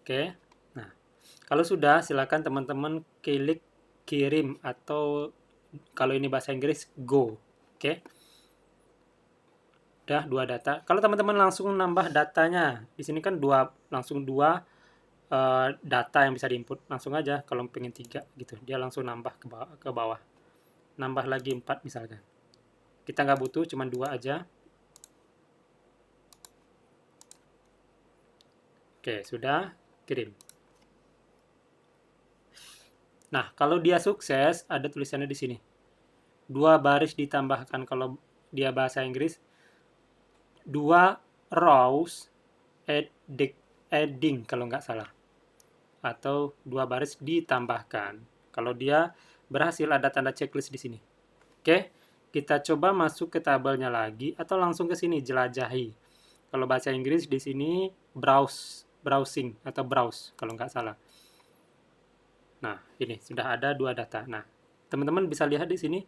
Oke, nah kalau sudah silakan teman-teman klik kirim atau kalau ini bahasa Inggris go. Oke, udah 2 data. Kalau teman-teman langsung nambah datanya, di sini kan langsung dua data yang bisa diinput langsung aja. Kalau pengen 3 gitu, dia langsung nambah ke bawah. Nambah lagi 4 misalkan. Kita nggak butuh, cuma 2 aja. Oke, sudah kirim. Nah, kalau dia sukses, ada tulisannya di sini. 2 baris ditambahkan kalau dia bahasa Inggris. 2 rows adding kalau nggak salah. Atau 2 baris ditambahkan. Kalau dia berhasil ada tanda checklist di sini. Oke, kita coba masuk ke tabelnya lagi atau langsung ke sini jelajahi. Kalau bahasa Inggris di sini browsing atau browse kalau nggak salah. Nah, ini sudah ada 2 data. Nah, teman-teman bisa lihat di sini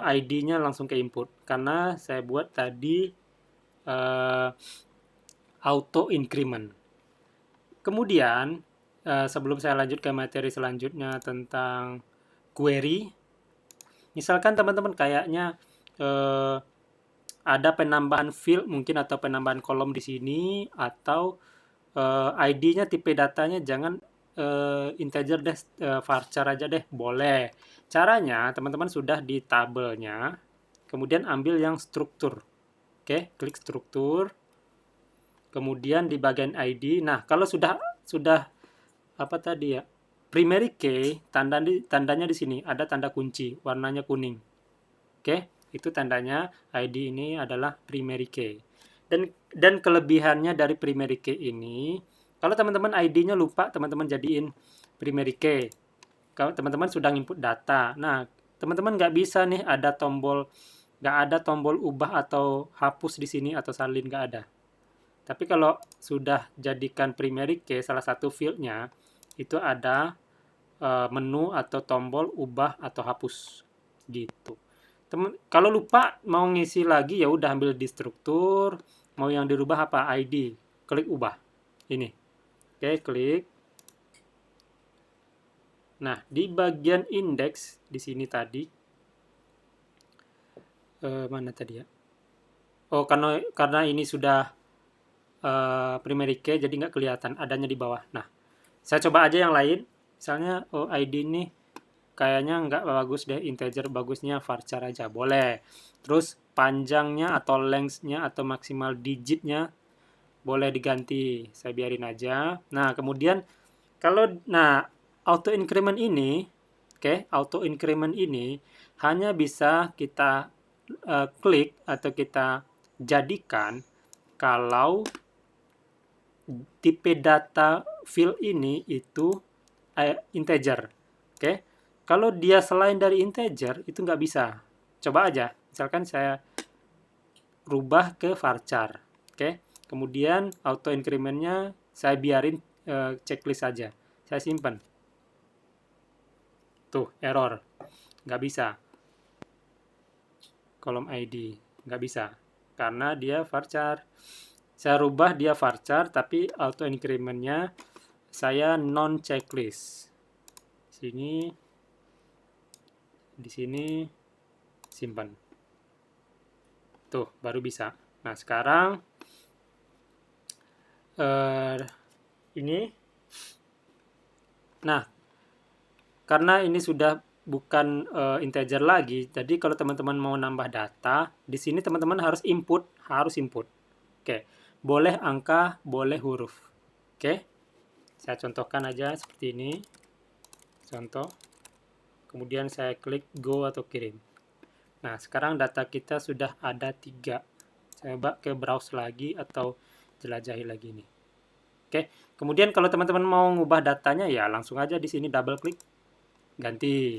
ID-nya langsung ke input karena saya buat tadi auto increment. Kemudian sebelum saya lanjut ke materi selanjutnya tentang query, misalkan teman-teman kayaknya ada penambahan field mungkin atau penambahan kolom di sini, atau ID-nya, tipe datanya jangan integer deh, varchar aja deh, boleh. Caranya teman-teman sudah di tabelnya, kemudian ambil yang struktur. Oke, klik struktur. Kemudian di bagian ID. Nah, kalau sudah apa tadi ya? Primary key, tandanya di sini ada tanda kunci, warnanya kuning. Oke, itu tandanya ID ini adalah primary key. Dan kelebihannya dari primary key ini, kalau teman-teman ID-nya lupa, teman-teman jadiin primary key. Kalau teman-teman sudah input data, nah teman-teman nggak bisa nih nggak ada tombol ubah atau hapus di sini atau salin, nggak ada. Tapi kalau sudah jadikan primary key, salah satu field-nya itu ada menu atau tombol ubah atau hapus gitu. Kalau lupa mau ngisi lagi ya udah ambil di struktur, mau yang dirubah apa, ID, klik ubah. Ini. Oke, klik. Nah, di bagian indeks di sini tadi mana tadi ya? Oh, karena ini sudah primary key jadi nggak kelihatan, adanya di bawah. Nah, saya coba aja yang lain. Misalnya ID ini kayaknya nggak bagus deh, integer, bagusnya varchar aja, boleh. Terus panjangnya atau length-nya atau maksimal digitnya boleh diganti, saya biarin aja. Nah, kemudian auto increment ini, auto increment ini hanya bisa kita klik atau kita jadikan kalau tipe data field ini itu integer. Kalau dia selain dari integer itu nggak bisa. Coba aja, misalkan saya rubah ke varchar. Kemudian auto increment-nya saya biarin checklist saja. Saya simpan. Tuh, error. Nggak bisa. Kolom ID. Nggak bisa. Karena dia varchar. Saya rubah dia varchar, tapi auto increment-nya saya non checklist. Di sini simpan. Tuh, baru bisa. Nah, sekarang ini. Nah, karena ini sudah bukan integer lagi, jadi kalau teman-teman mau nambah data, di sini teman-teman harus input. Oke. Boleh angka, boleh huruf. Oke. Saya contohkan aja seperti ini. Contoh. Kemudian saya klik go atau kirim. Nah, sekarang data kita sudah ada 3. Saya coba ke browse lagi atau jelajahi lagi nih. Oke. Kemudian kalau teman-teman mau ngubah datanya ya langsung aja di sini double klik. Ganti.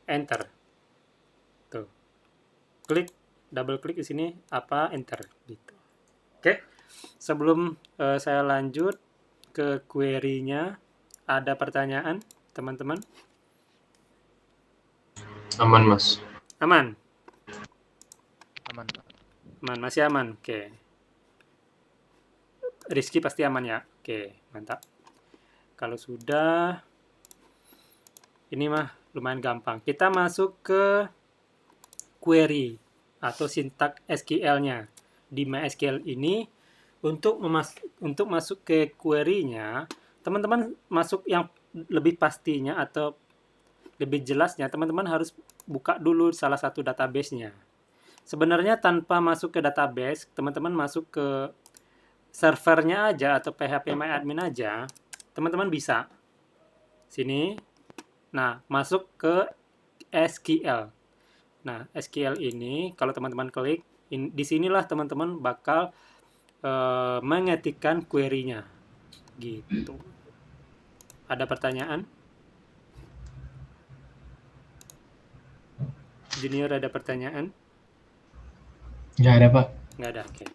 Enter. Tuh. Klik, double klik di sini enter gitu. Oke. Sebelum saya lanjut ke query-nya, ada pertanyaan, teman-teman? Aman, Mas. Aman? Aman, Pak. Aman, masih aman. Oke. Rizky pasti aman ya? Oke, mantap. Kalau sudah, ini mah lumayan gampang. Kita masuk ke query atau sintak SQL-nya. Di MySQL ini, untuk masuk ke query-nya, teman-teman masuk yang lebih pastinya atau lebih jelasnya, teman-teman harus buka dulu salah satu database-nya. Sebenarnya tanpa masuk ke database, teman-teman masuk ke servernya aja atau phpMyAdmin aja, teman-teman bisa. Sini. Nah, masuk ke SQL. Nah, SQL ini kalau teman-teman klik, disinilah teman-teman bakal mengetikkan query-nya. Gitu. Ada pertanyaan? Junior ada pertanyaan? Nggak ada, Pak. Nggak ada, oke.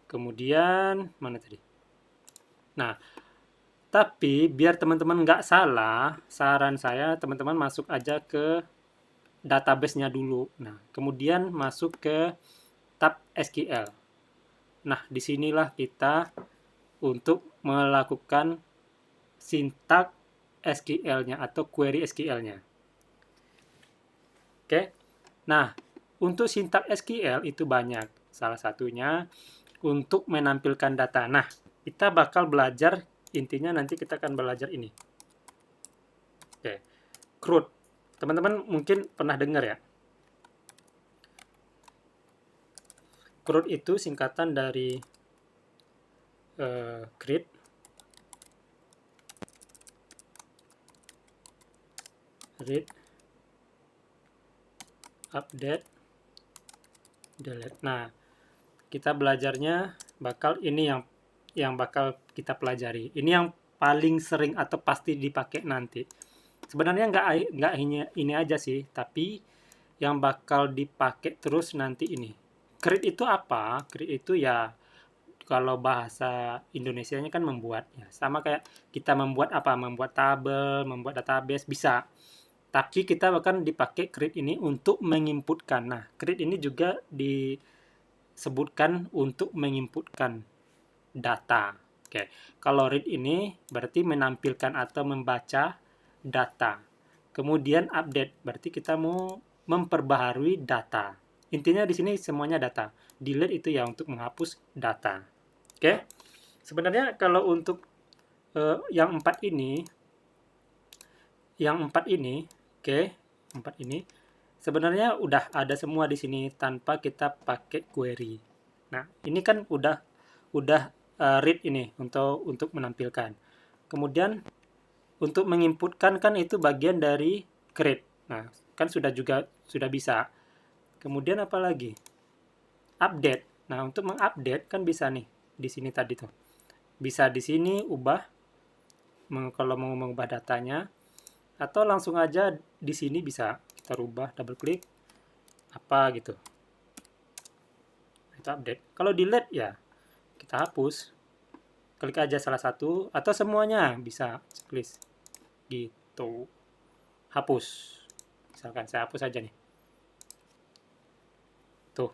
Kemudian, mana tadi? Nah, tapi biar teman-teman nggak salah, saran saya teman-teman masuk aja ke database-nya dulu. Nah, kemudian masuk ke tab SQL. Nah, disinilah kita untuk melakukan sintak SQL-nya atau query SQL-nya. Oke. Nah, untuk sintak SQL itu banyak. Salah satunya untuk menampilkan data. Nah, kita bakal belajar, intinya nanti kita akan belajar ini. Oke, CRUD. Teman-teman mungkin pernah dengar ya. CRUD itu singkatan dari create, read, update, delete. Nah, kita belajarnya bakal ini yang bakal kita pelajari. Ini yang paling sering atau pasti dipakai nanti. Sebenarnya nggak hanya ini aja sih, tapi yang bakal dipakai terus nanti ini. Create itu apa? Create itu ya kalau bahasa Indonesianya kan membuat ya. Sama kayak kita membuat apa? Membuat tabel, membuat database bisa. Tapi kita akan dipakai create ini untuk menginputkan. Nah, create ini juga disebutkan untuk menginputkan data. Oke, kalau read ini berarti menampilkan atau membaca data. Kemudian update berarti kita mau memperbaharui data. Intinya di sini semuanya data. Delete itu ya untuk menghapus data. Oke, sebenarnya kalau untuk yang empat ini, oke, empat ini sebenarnya udah ada semua di sini tanpa kita pakai query. Nah, ini kan udah read ini untuk menampilkan. Kemudian untuk menginputkan kan itu bagian dari create. Nah, kan sudah bisa. Kemudian apa lagi? Update. Nah, untuk mengupdate kan bisa nih di sini tadi tuh. Bisa di sini ubah kalau mau mengubah datanya, atau langsung aja di sini bisa kita rubah, double klik apa gitu. Itu update. Kalau delete ya kita hapus. Klik aja salah satu atau semuanya bisa checklist gitu. Hapus. Misalkan saya hapus aja nih. Tuh.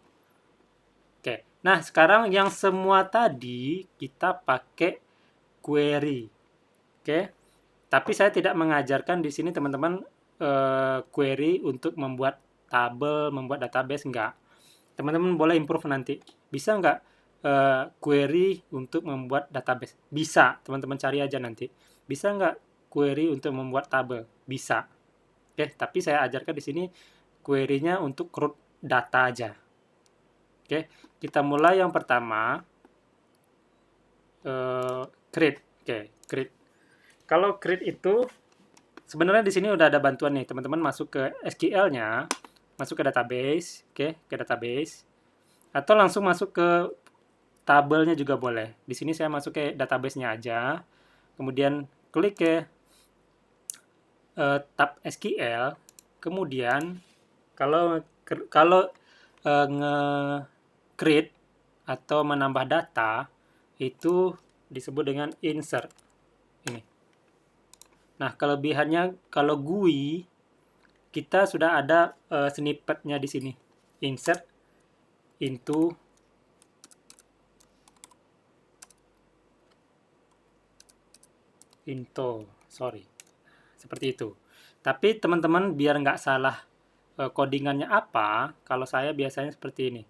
Oke. Nah, sekarang yang semua tadi kita pakai query. Oke. Tapi saya tidak mengajarkan di sini teman-teman query untuk membuat tabel, membuat database, enggak. Teman-teman boleh improve nanti. Bisa enggak query untuk membuat database? Bisa, teman-teman cari aja nanti. Bisa enggak query untuk membuat tabel? Bisa. Oke, tapi saya ajarkan di sini query-nya untuk CRUD data aja. Oke, kita mulai yang pertama. Create. Oke, create. Kalau create itu sebenarnya di sini udah ada bantuan nih, teman-teman masuk ke SQL-nya, masuk ke database, oke, ke database, atau langsung masuk ke tabelnya juga boleh. Di sini saya masuk ke database-nya aja, kemudian klik ke tab SQL, kemudian kalau nge-create atau menambah data itu disebut dengan insert ini. Nah, kelebihannya kalau GUI kita sudah ada snippet-nya di sini. Insert into seperti itu. Tapi teman-teman biar nggak salah codingannya apa, kalau saya biasanya seperti ini.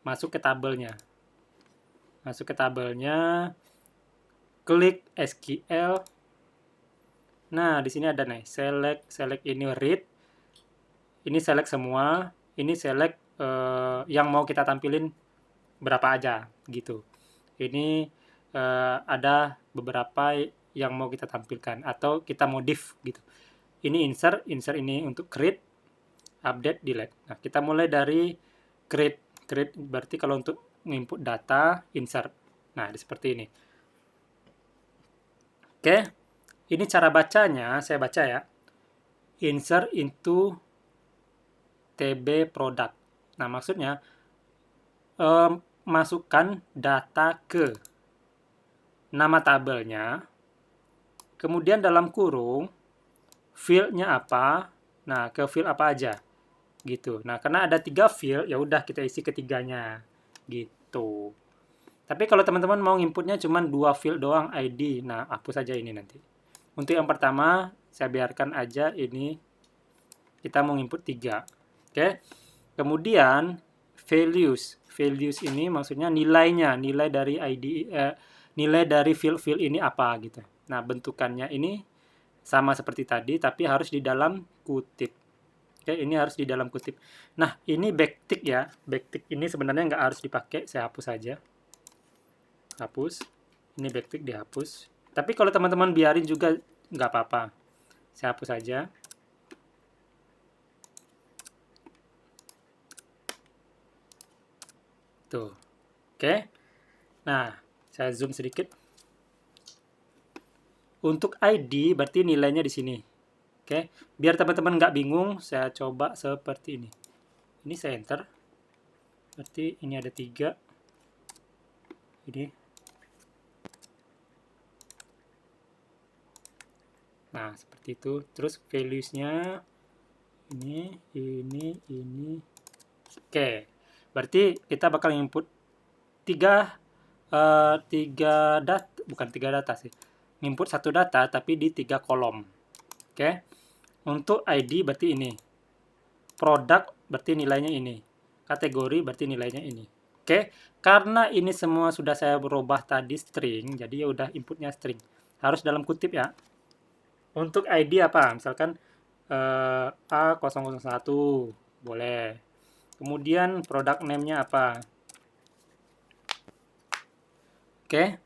Masuk ke tabelnya. Klik SQL. Nah, di sini ada nih, select ini read. Ini select semua, ini select yang mau kita tampilin berapa aja gitu. Ini ada beberapa yang mau kita tampilkan atau kita modif gitu. Ini insert ini untuk create, update, delete. Nah, kita mulai dari create berarti kalau untuk input data, insert. Nah, seperti ini. Oke, ini cara bacanya, saya baca ya. Insert into TB product. Nah, maksudnya masukkan data ke nama tabelnya, kemudian dalam kurung field-nya apa, nah ke field apa aja, gitu. Nah, karena ada 3 field, ya udah kita isi ketiganya, gitu. Tapi kalau teman-teman mau inputnya cuma 2 field doang ID, nah hapus aja ini nanti. Untuk yang pertama, saya biarkan aja ini, kita mau input 3. Oke. Kemudian values ini maksudnya nilainya, nilai dari ID, nilai dari field ini apa gitu. Nah, bentukannya ini sama seperti tadi, tapi harus di dalam kutip. Oke, ini harus di dalam kutip. Nah, ini backtick ya. Backtick ini sebenarnya nggak harus dipakai, saya hapus saja. Hapus. Ini backtick dihapus. Tapi kalau teman-teman biarin juga nggak apa-apa. Saya hapus saja. Tuh. Oke. Nah, saya zoom sedikit. Untuk ID berarti nilainya di sini. Oke. Biar teman-teman nggak bingung, saya coba seperti ini. Ini saya enter. Berarti ini ada 3. Ini. Nah, seperti itu. Terus values-nya ini. Oke. Berarti kita bakal input 3 data, bukan 3 data sih. Input 1 data tapi di 3 kolom. Oke. Untuk ID berarti ini. Produk berarti nilainya ini. Kategori berarti nilainya ini. Oke. Karena ini semua sudah saya berubah tadi string, jadi ya udah inputnya string. Harus dalam kutip ya. Untuk ID apa? Misalkan A001 boleh. Kemudian product name-nya apa? Oke.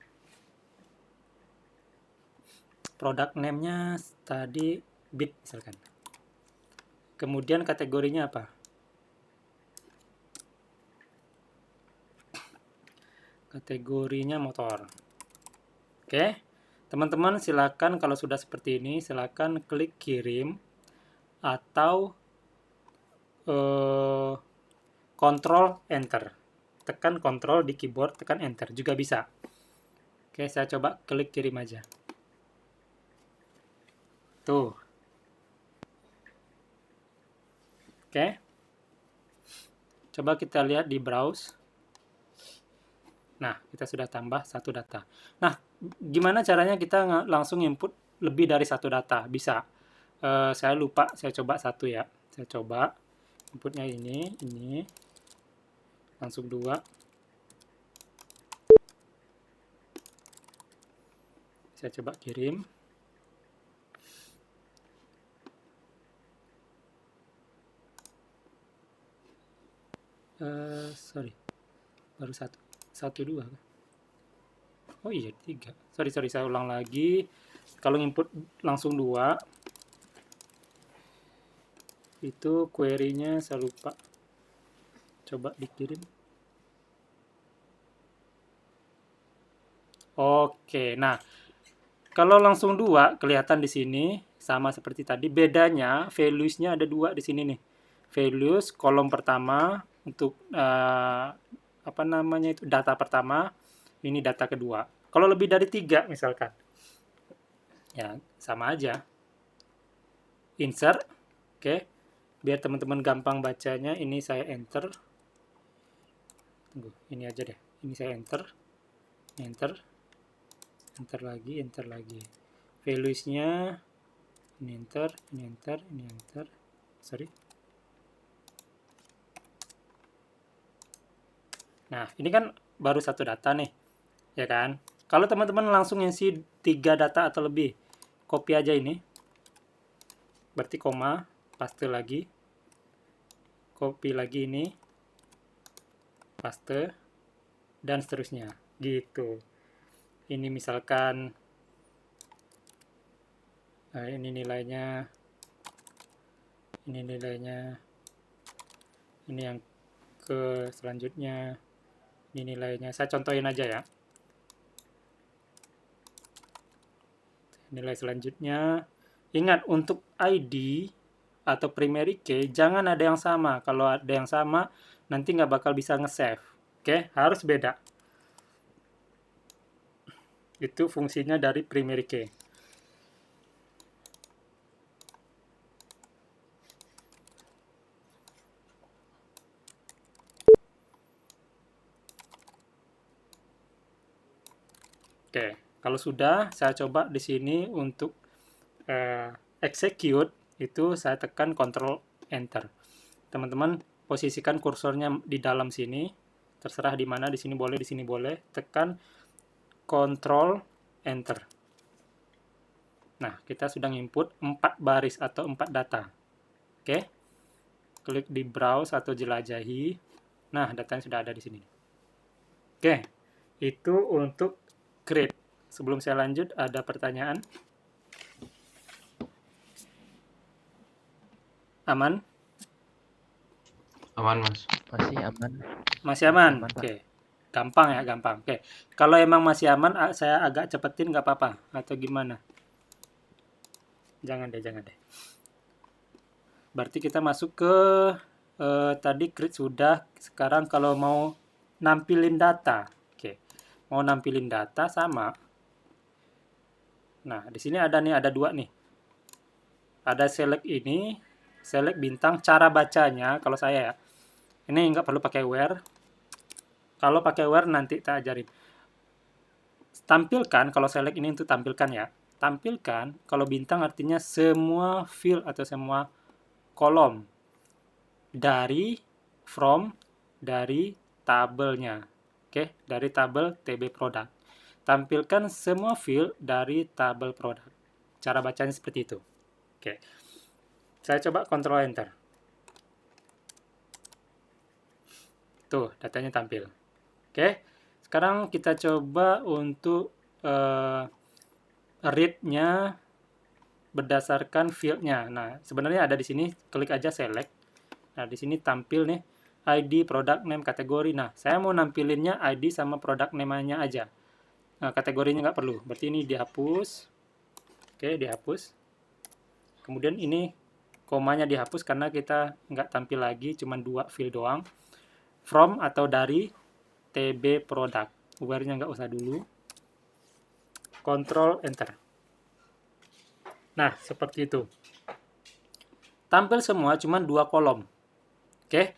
Product name-nya tadi bit misalkan. Kemudian kategorinya apa? Kategorinya motor. Oke. Teman-teman silakan kalau sudah seperti ini, silakan klik kirim atau Ctrl Enter. Tekan Ctrl di keyboard, tekan Enter juga bisa. Oke, saya coba klik kirim aja. Tuh. Oke. Coba kita lihat di browse. Nah, kita sudah tambah 1 data. Nah, gimana caranya kita langsung input lebih dari 1 data? Bisa. Saya lupa, saya coba 1 ya. Saya coba inputnya ini. Langsung 2. Saya coba kirim. Sorry. Baru 1, 2. Oh iya, 3. Sorry, saya ulang lagi. Kalau input langsung 2, itu query-nya saya lupa. Coba dikirim. Oke, nah kalau langsung 2 kelihatan di sini sama seperti tadi. Bedanya values-nya ada 2 di sini nih. Values kolom pertama untuk apa namanya itu data pertama, ini data kedua. Kalau lebih dari 3 misalkan, ya sama aja. Insert, oke. Biar teman-teman gampang bacanya, ini saya enter. Tunggu, ini aja deh. Ini saya enter. Enter lagi. Values-nya ini enter. Sorry. Nah, ini kan baru 1 data nih, ya kan? Kalau teman-teman langsung ngisi 3 data atau lebih, copy aja ini. Berarti koma, paste lagi. Copy lagi ini. Paste. Dan seterusnya. Gitu. Ini misalkan ini nilainya. Ini yang ke selanjutnya. Ini nilainya. Saya contohin aja ya. Nilai selanjutnya. Ingat, untuk ID atau primary key, jangan ada yang sama. Kalau ada yang sama, nanti nggak bakal bisa nge-save. Oke, harus beda. Itu fungsinya dari primary key. Oke, kalau sudah, saya coba di sini untuk execute, itu saya tekan Ctrl Enter. Teman-teman posisikan kursornya di dalam sini, terserah di mana, di sini boleh, tekan Ctrl Enter. Nah, kita sudah input 4 baris atau 4 data. Oke. Klik di browse atau jelajahi. Nah, datanya sudah ada di sini. Oke. Itu untuk create. Sebelum saya lanjut, ada pertanyaan? Aman? Aman, Mas. Masih aman. Masih aman? Aman, Pak. Oke. Gampang ya, gampang. Oke. Kalau emang masih aman, saya agak cepetin nggak apa-apa? Atau gimana? Jangan deh. Berarti kita masuk ke tadi create sudah. Sekarang kalau mau nampilin data. Oke. Mau nampilin data sama. Nah, di sini ada dua nih. Ada select ini, select bintang, cara bacanya kalau saya ya. Ini nggak perlu pakai where. Kalau pakai where nanti kita ajarin. Tampilkan, kalau select ini untuk tampilkan ya. Tampilkan, kalau bintang artinya semua field atau semua kolom dari tabelnya. Oke, dari tabel TB product. Tampilkan semua field dari tabel product. Cara bacanya seperti itu. Oke. Saya coba Ctrl Enter. Tuh, datanya tampil. Oke. Sekarang kita coba untuk read-nya berdasarkan field-nya. Nah, sebenarnya ada di sini, klik aja select. Nah, di sini tampil nih ID, product name, kategori. Nah, saya mau nampilinnya ID sama product name-nya aja. Nah, kategorinya nggak perlu. Berarti ini dihapus. Oke, dihapus. Kemudian ini komanya dihapus karena kita nggak tampil lagi, cuma 2 field doang. From atau dari TB product. Where-nya nggak usah dulu. Ctrl Enter. Nah, seperti itu. Tampil semua cuma 2 kolom. Oke.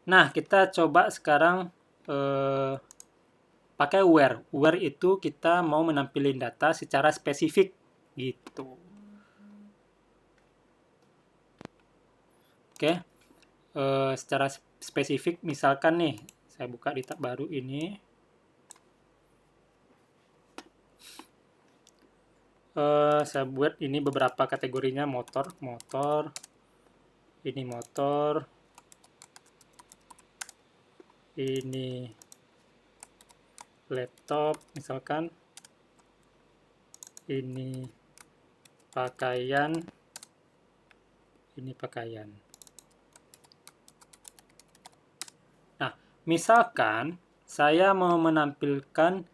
Nah, kita coba sekarang pakai where. Where itu kita mau menampilin data secara spesifik gitu. Oke. Secara spesifik misalkan nih, saya buka di tab baru ini. Saya buat ini beberapa kategorinya motor, ini motor, ini laptop misalkan, ini pakaian, ini pakaian. Nah, misalkan saya mau menampilkan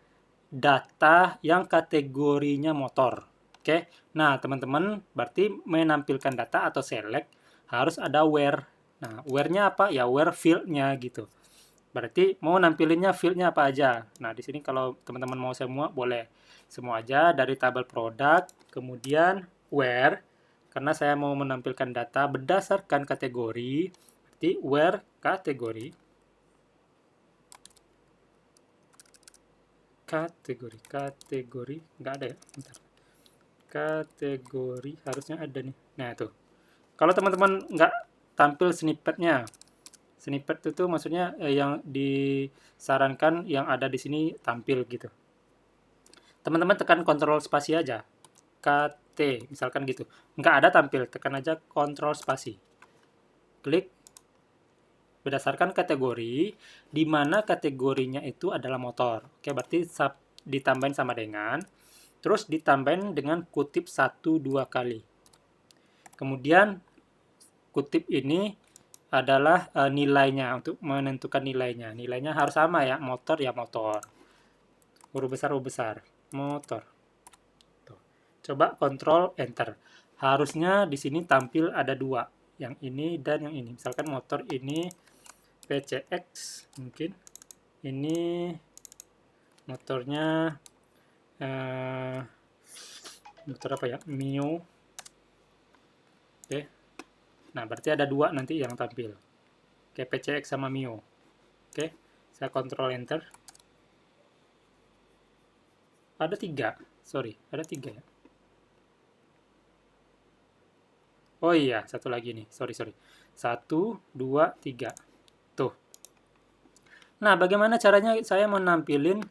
data yang kategorinya motor. Oke, nah teman-teman berarti menampilkan data atau select harus ada where. Nah, where-nya apa? Ya where field-nya gitu. Berarti mau nampilinnya field-nya apa aja. Nah, di sini kalau teman-teman mau semua, boleh. Semua aja dari tabel product, kemudian where, karena saya mau menampilkan data berdasarkan kategori, berarti where kategori. Kategori, nggak ada ya? Bentar. Kategori harusnya ada nih. Nah, tuh. Kalau teman-teman nggak tampil snippet-nya, snippet itu maksudnya yang disarankan yang ada di sini tampil gitu. Teman-teman tekan Ctrl spasi aja. KT, misalkan gitu. Nggak ada tampil, tekan aja Ctrl spasi. Klik berdasarkan kategori, di mana kategorinya itu adalah motor. Oke, berarti ditambahin sama dengan, terus ditambahin dengan kutip 1-2 kali. Kemudian kutip ini adalah nilainya, untuk menentukan nilainya. Nilainya harus sama ya, motor ya motor. Huruf besar, motor. Tuh. Coba Ctrl Enter. Harusnya di sini tampil ada 2, yang ini dan yang ini. Misalkan motor ini PCX mungkin. Ini motornya motor apa ya? Mio. Oke. Nah, berarti ada 2 nanti yang tampil. Oke, PCX sama Mio. Oke, saya Ctrl Enter. Ada 3. Sorry, ada 3 ya. Oh iya, satu lagi nih. Sorry. 1, 2, 3. Nah, bagaimana caranya saya mau nampilin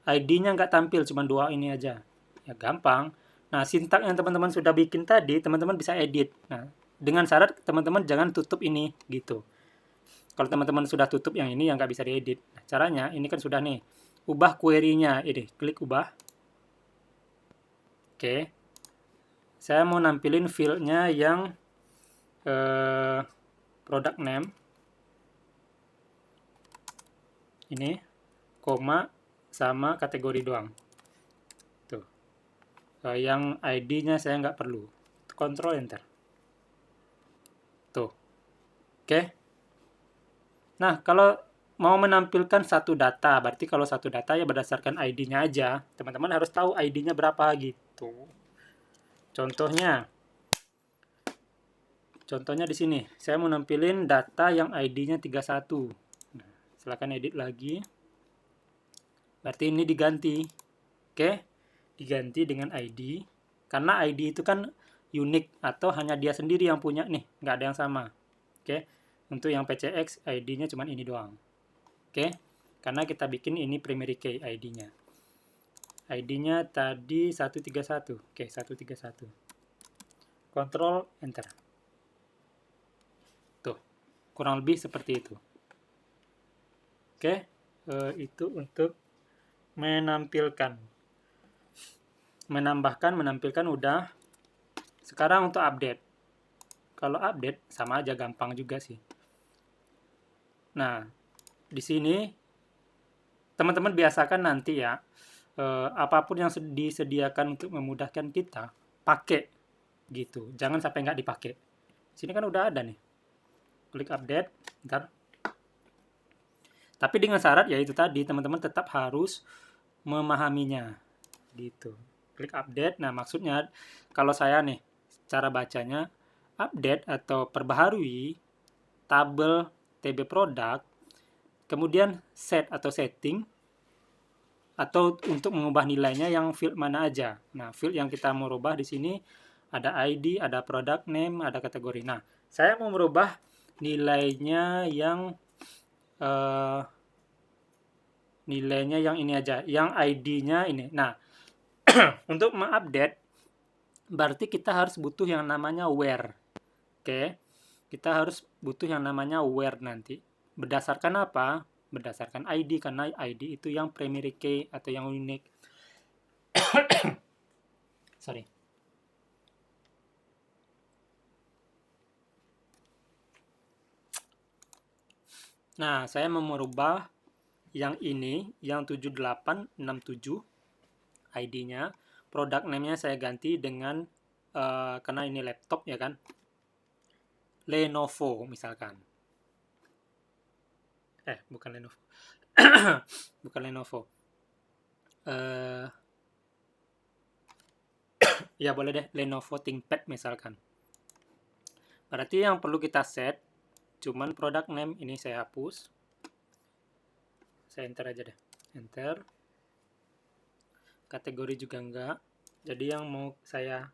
ID-nya nggak tampil, cuma 2 ini aja. Ya gampang. Nah, sintak yang teman-teman sudah bikin tadi, teman-teman bisa edit. Nah, dengan syarat teman-teman jangan tutup ini, gitu. Kalau teman-teman sudah tutup yang ini, yang nggak bisa diedit. Nah, caranya, ini kan sudah nih. Ubah query-nya. Ini, klik ubah. Oke. Saya mau nampilin field-nya yang product name. Ini, koma, sama kategori doang. Tuh. Yang ID-nya saya nggak perlu. Control Enter. Tuh. Oke. Nah, kalau mau menampilkan satu data, berarti kalau satu data ya berdasarkan ID-nya aja. Teman-teman harus tahu ID-nya berapa gitu. Contohnya di sini, saya mau nampilin data yang ID-nya 31. Nah, silakan edit lagi. Berarti ini diganti. Oke, diganti dengan ID. Karena ID itu kan unik atau hanya dia sendiri yang punya nih, nggak ada yang sama. Oke, untuk yang PCX ID-nya cuma ini doang. Oke, karena kita bikin ini primary key ID-nya. ID-nya tadi 131. Oke, 131. Control Enter. Tuh, kurang lebih seperti itu. Oke, itu untuk menampilkan. Menampilkan udah. Sekarang untuk update. Kalau update sama aja, gampang juga sih. Nah, di sini teman-teman biasakan nanti ya, apapun yang disediakan untuk memudahkan kita, pakai gitu. Jangan sampai nggak dipakai. Sini kan udah ada nih. Klik update, ntar. Tapi dengan syarat ya itu tadi, teman-teman tetap harus memahaminya gitu. Klik update. Nah, maksudnya kalau saya nih, cara bacanya update atau perbaharui tabel TB product, kemudian set atau setting, atau untuk mengubah nilainya yang field mana aja. Nah, field yang kita mau rubah di sini ada ID, ada product name, ada kategori. Nah, saya mau merubah nilainya yang ini aja, yang ID-nya ini. Nah, untuk mengupdate berarti kita harus butuh yang namanya where. Oke. Kita harus butuh yang namanya where nanti. Berdasarkan apa? Berdasarkan ID, karena ID itu yang primary key atau yang unique. Sorry. Nah, saya mau merubah yang ini, yang 7867 ID-nya. Product name-nya saya ganti dengan, karena ini laptop ya kan, Lenovo misalkan. Bukan Lenovo. Bukan Lenovo. Ya boleh deh, Lenovo ThinkPad misalkan. Berarti yang perlu kita set cuman product name, ini saya hapus. Saya enter aja deh. Enter. Kategori juga enggak. Jadi yang mau saya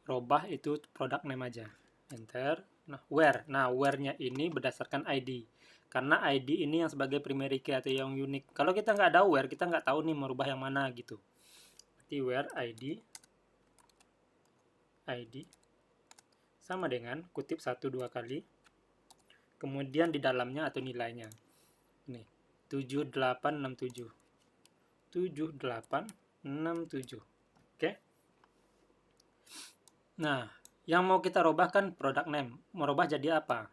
robah itu product name aja. Enter. Nah, where. Nah, where-nya ini berdasarkan ID. Karena ID ini yang sebagai primary key atau yang unik. Kalau kita nggak ada where, kita nggak tahu nih merubah yang mana gitu. Berarti where ID sama dengan kutip 1-2 kali. Kemudian di dalamnya atau nilainya. Nih, 7867. 7867. Oke. Nah, yang mau kita robah kan product name. Merubah jadi apa?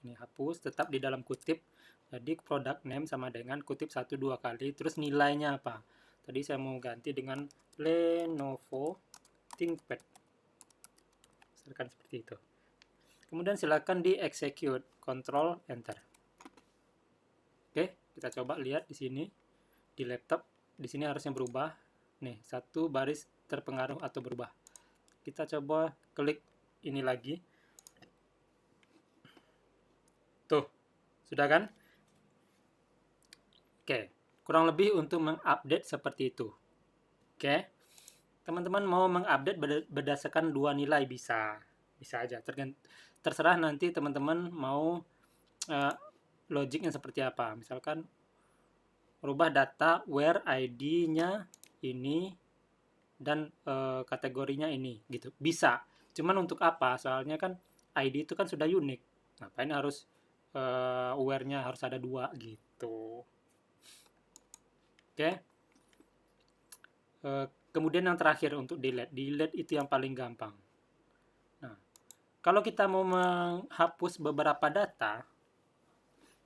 Ini hapus, tetap di dalam kutip. Jadi product name sama dengan kutip 1-2 kali. Terus nilainya apa? Tadi saya mau ganti dengan Lenovo ThinkPad. Misalkan seperti itu. Kemudian silakan di execute. Control Enter. Oke, kita coba lihat di sini. Di laptop, di sini harusnya berubah. Nih, 1 baris terpengaruh atau berubah. Kita coba klik ini lagi. Tuh, sudah kan? Oke, kurang lebih untuk mengupdate seperti itu. Oke, teman-teman mau mengupdate berdasarkan 2 nilai bisa aja. Terserah nanti teman-teman mau logiknya seperti apa. Misalkan rubah data where ID-nya ini dan kategorinya ini gitu. Bisa. Cuman untuk apa? Soalnya kan ID itu kan sudah unik. Ngapain harus where-nya harus ada 2 gitu. Oke. Kemudian yang terakhir untuk delete. Delete itu yang paling gampang. Nah, kalau kita mau menghapus beberapa data,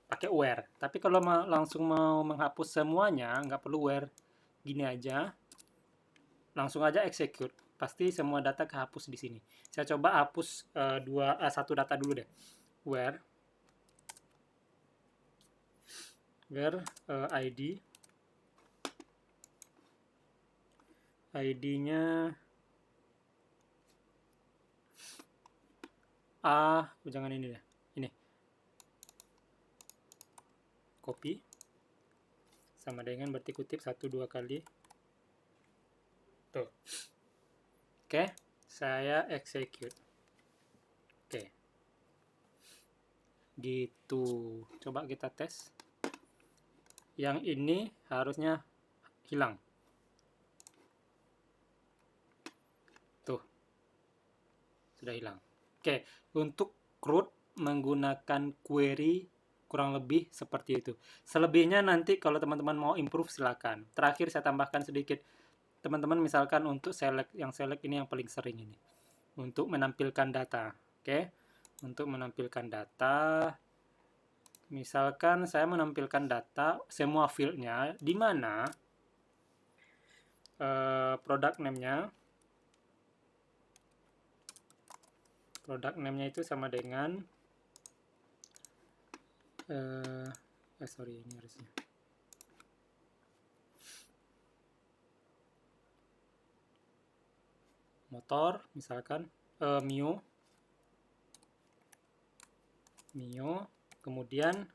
pakai where. Tapi kalau langsung mau menghapus semuanya, nggak perlu where. Gini aja, langsung aja execute. Pasti semua data kehapus di sini. Saya coba hapus satu data dulu deh. Where ID. ID-nya jangan ini deh. Ini. Copy. Sama dengan berarti kutip 1-2 kali. Tuh. Oke, saya execute. Oke. Gitu. Coba kita tes. Yang ini harusnya hilang. Tuh. Sudah hilang. Oke, untuk CRUD menggunakan query kurang lebih seperti itu. Selebihnya nanti kalau teman-teman mau improve silakan. Terakhir saya tambahkan sedikit. Teman-teman misalkan untuk select ini yang paling sering ini. Untuk menampilkan data. Oke. Untuk menampilkan data, misalkan saya menampilkan data semua field-nya di mana product name-nya itu sama dengan sorry, ini harusnya motor, misalkan Mio, kemudian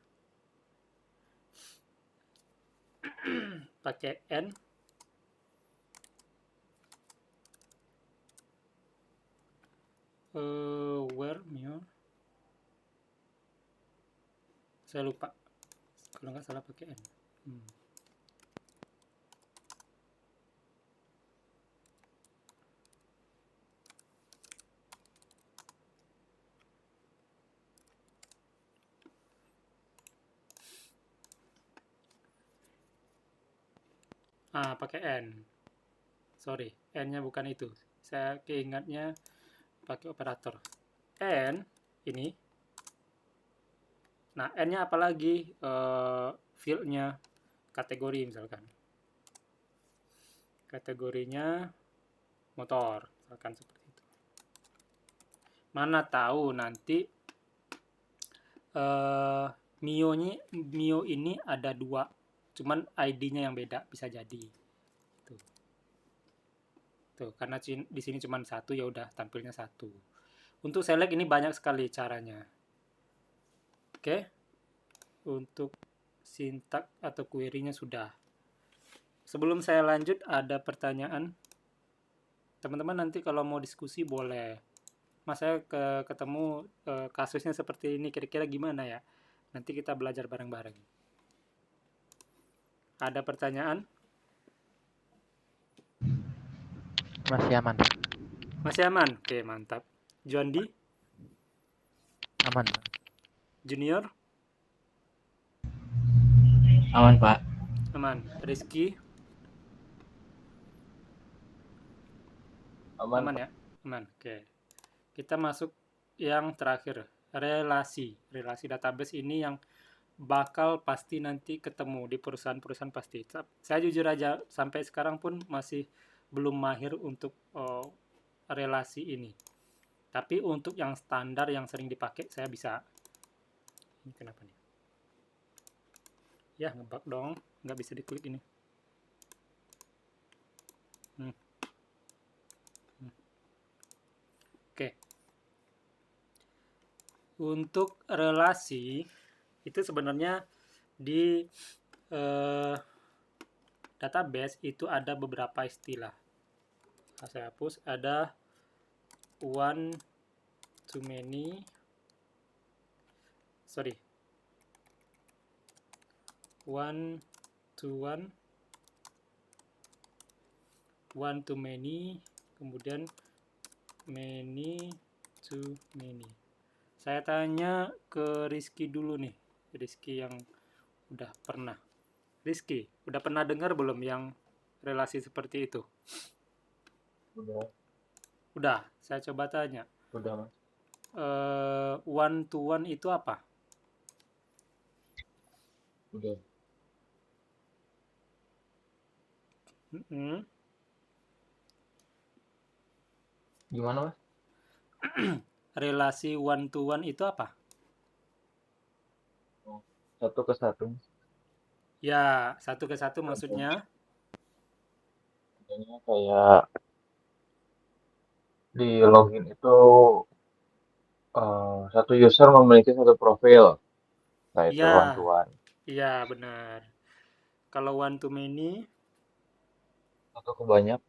pakai N, where Mio, saya lupa kalau nggak salah pakai N. Pakai N. Sorry, N-nya bukan itu. Saya keingatnya pakai operator. N ini. Nah, N-nya apalagi field-nya kategori misalkan. Kategorinya motor, misalkan seperti itu. Mana tahu nanti Mio ini ada 2. Cuman ID-nya yang beda, bisa jadi. Tuh, karena di sini cuma 1, ya udah tampilnya 1. Untuk select ini banyak sekali caranya. Oke. Untuk sintak atau query-nya sudah. Sebelum saya lanjut, ada pertanyaan. Teman-teman nanti kalau mau diskusi boleh. Mas, saya ketemu kasusnya seperti ini, kira-kira gimana ya? Nanti kita belajar bareng-bareng. Ada pertanyaan? Masih aman. Masih aman? Oke, mantap. Jondi? Aman. Junior? Aman, Pak. Aman. Rizky? Aman. Aman ya? Aman. Oke. Kita masuk yang terakhir. Relasi database ini yang bakal pasti nanti ketemu di perusahaan-perusahaan pasti. Saya jujur aja sampai sekarang pun masih belum mahir untuk relasi ini. Tapi untuk yang standar yang sering dipakai saya bisa. Ini kenapa nih? Ya, ngebug dong. Nggak bisa diklik ini. Oke. Untuk relasi itu sebenarnya di database itu ada beberapa istilah. Saya hapus. Ada one to many. Sorry. one to one, one to many, kemudian many to many. Saya tanya ke Rizky dulu nih, Rizky yang udah pernah. Rizky, udah pernah dengar belum yang relasi seperti itu? Udah, saya coba tanya. Udah, Mas. One to one itu apa? Udah. Mm-mm. Gimana, Mas? Relasi one to one itu apa? Satu ke satu. Ya, satu ke satu maksudnya. Contohnya kayak di login itu satu user memiliki satu profil. Nah, itu one to Ya, one. iya benar. Kalau one to many, Satu ke banyak.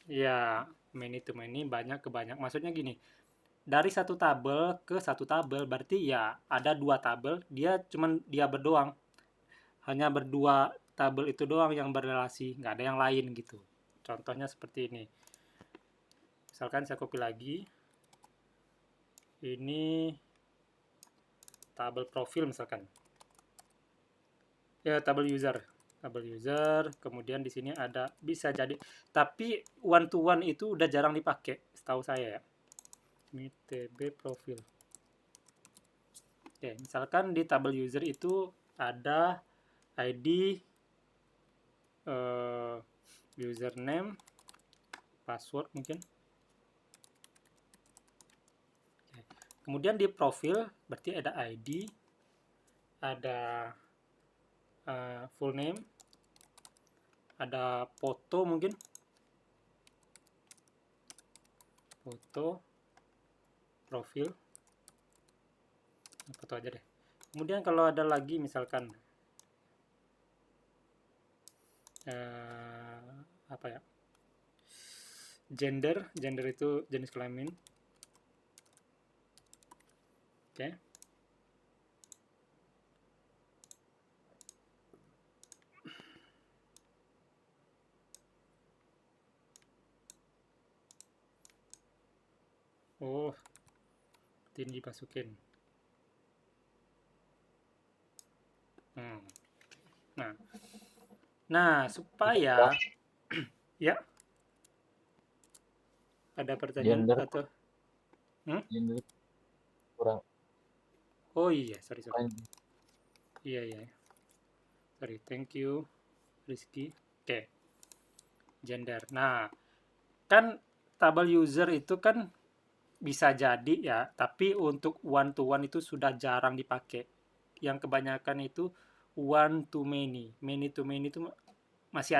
ya many to many, banyak ke banyak. Maksudnya gini, dari satu tabel ke satu tabel berarti ya ada dua tabel, dia berdoang. Hanya berdua tabel itu doang yang berrelasi, nggak ada yang lain gitu. Contohnya seperti ini. Misalkan saya copy lagi. Ini tabel profil misalkan. Ya, tabel user, kemudian di sini ada bisa jadi, tapi one to one itu udah jarang dipakai setahu saya ya. Ini tb profil. Oke, misalkan di tabel user itu ada ID, username, password mungkin. Oke. Kemudian di profil berarti ada ID, ada full name, ada foto mungkin, foto, profil, foto aja deh. Kemudian kalau ada lagi misalkan apa ya, gender itu jenis kelamin. Oke. Oh, ini dimasukin. Nah, supaya ya ada pertanyaan Gender, atau gender kurang. oh iya, sorry. Lain. Iya. Sorry, thank you Rizky. Oke. Gender. Nah, kan tabel user itu kan bisa jadi ya, tapi untuk one to one itu sudah jarang dipakai. Yang kebanyakan itu one to many. Many to many itu masih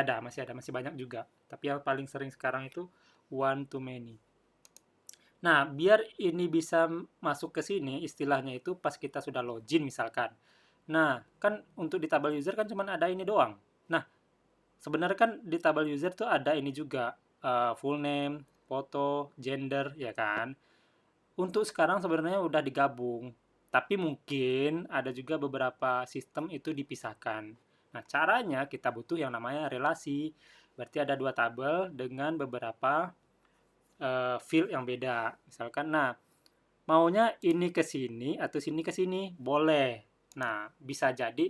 banyak juga. Tapi yang paling sering sekarang itu one to many. Nah, biar ini bisa masuk ke sini, istilahnya itu pas kita sudah login misalkan. Nah, kan untuk di tabel user kan cuma ada ini doang. Nah, sebenarnya kan di tabel user tuh ada ini juga, full name, foto, gender, ya kan? Untuk sekarang sebenarnya udah digabung, tapi mungkin ada juga beberapa sistem itu dipisahkan. Nah, caranya kita butuh yang namanya relasi. Berarti ada dua tabel dengan beberapa field yang beda. Misalkan, nah, maunya ini ke sini atau sini ke sini, boleh. Nah, bisa jadi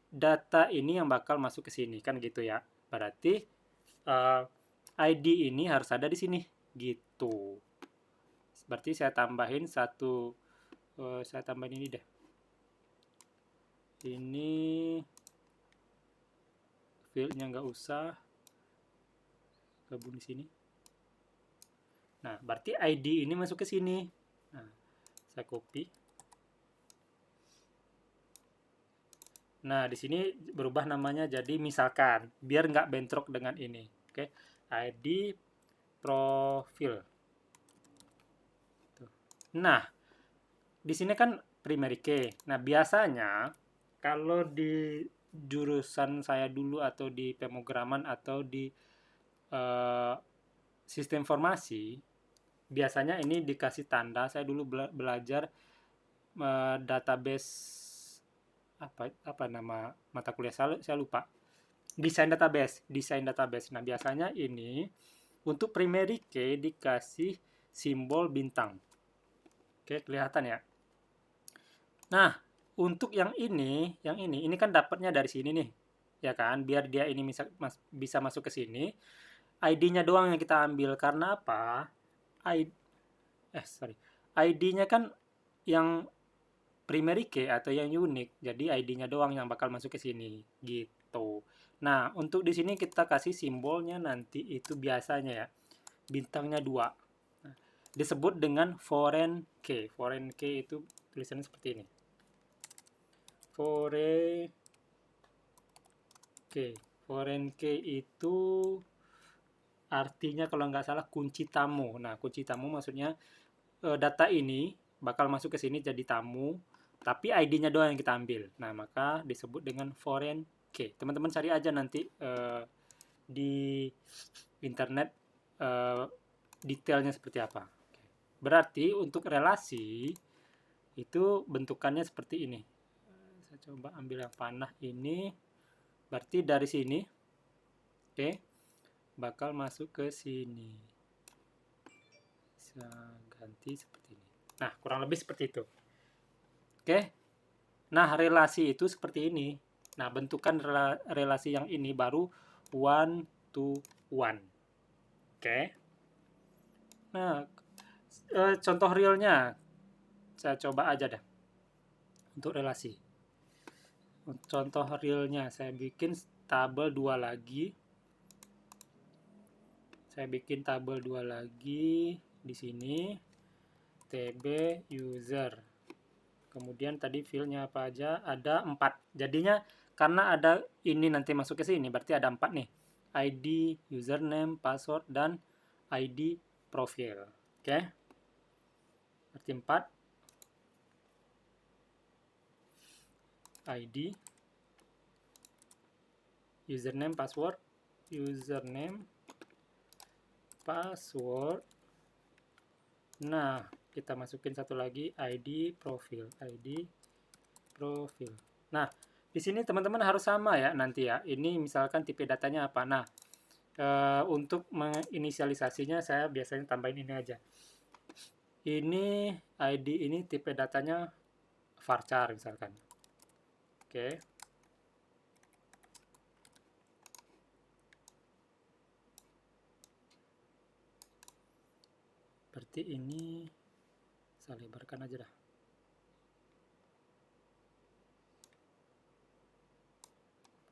data ini yang bakal masuk ke sini, kan gitu ya. Berarti ID ini harus ada di sini, gitu. Berarti saya tambahin saya tambahin ini deh. Ini fieldnya nggak usah gabung di sini. Nah, berarti ID ini masuk ke sini. Nah, saya copy. Nah, di sini berubah namanya jadi misalkan, biar nggak bentrok dengan ini. Oke, ID profil. Nah, di sini kan primary key. Nah, biasanya kalau di jurusan saya dulu atau di pemrograman atau di sistem informasi, biasanya ini dikasih tanda. Saya dulu belajar database apa nama mata kuliah saya lupa. Desain database. Nah, biasanya ini untuk primary key dikasih simbol bintang. Oke, kelihatan ya. Nah, untuk yang ini kan dapatnya dari sini nih, ya kan? Biar dia ini bisa masuk ke sini, ID-nya doang yang kita ambil. Karena apa? ID-nya kan yang primary key atau yang unik, jadi ID-nya doang yang bakal masuk ke sini, gitu. Nah, untuk di sini kita kasih simbolnya nanti itu biasanya ya, bintangnya 2. Nah, disebut dengan foreign key. Foreign key itu tulisannya seperti ini. Foreign key itu artinya kalau nggak salah kunci tamu. Nah, kunci tamu maksudnya data ini bakal masuk ke sini jadi tamu, tapi ID-nya doang yang kita ambil. Nah, maka disebut dengan foreign key. Teman-teman cari aja nanti di internet detailnya seperti apa. Berarti untuk relasi itu bentukannya seperti ini. Saya coba ambil yang panah ini. Berarti dari sini, oke, bakal masuk ke sini. Bisa ganti seperti ini. Nah, kurang lebih seperti itu. Oke. Nah, relasi itu seperti ini. Nah, bentukan relasi yang ini baru 1 to 1. Oke. Nah, contoh realnya saya coba aja dah. Untuk relasi. Contoh realnya saya bikin tabel 2 lagi. Saya bikin tabel 2 lagi di sini. TB user. Kemudian tadi field-nya apa aja? Ada 4. Jadinya karena ada ini nanti masuk ke sini, berarti ada 4 nih. ID, username, password, dan ID profil. Oke. Berarti 4. ID, username, password, Nah, kita masukin satu lagi ID profil. Nah, di sini teman-teman harus sama ya nanti ya. Ini misalkan tipe datanya apa. Nah, untuk menginisialisasinya saya biasanya tambahin ini aja. Ini ID ini tipe datanya varchar misalkan. Oke. Berarti ini saya lebarkan aja dah.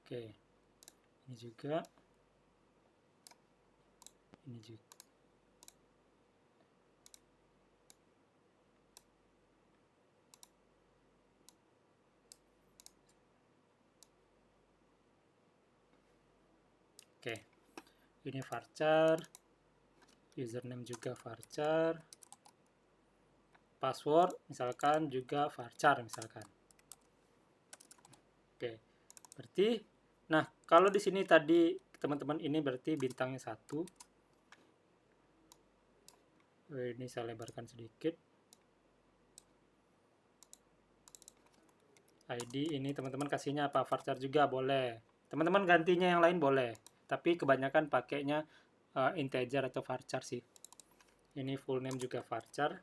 Oke. Ini juga. Oke. Ini varchar. Username juga varchar. Password misalkan juga varchar misalkan. Oke. Berarti nah, kalau di sini tadi teman-teman ini berarti bintangnya 1. Ini saya lebarkan sedikit. ID ini teman-teman kasihnya apa? Varchar juga boleh. Teman-teman gantinya yang lain boleh. Tapi kebanyakan pakainya integer atau varchar sih. Ini full name juga varchar.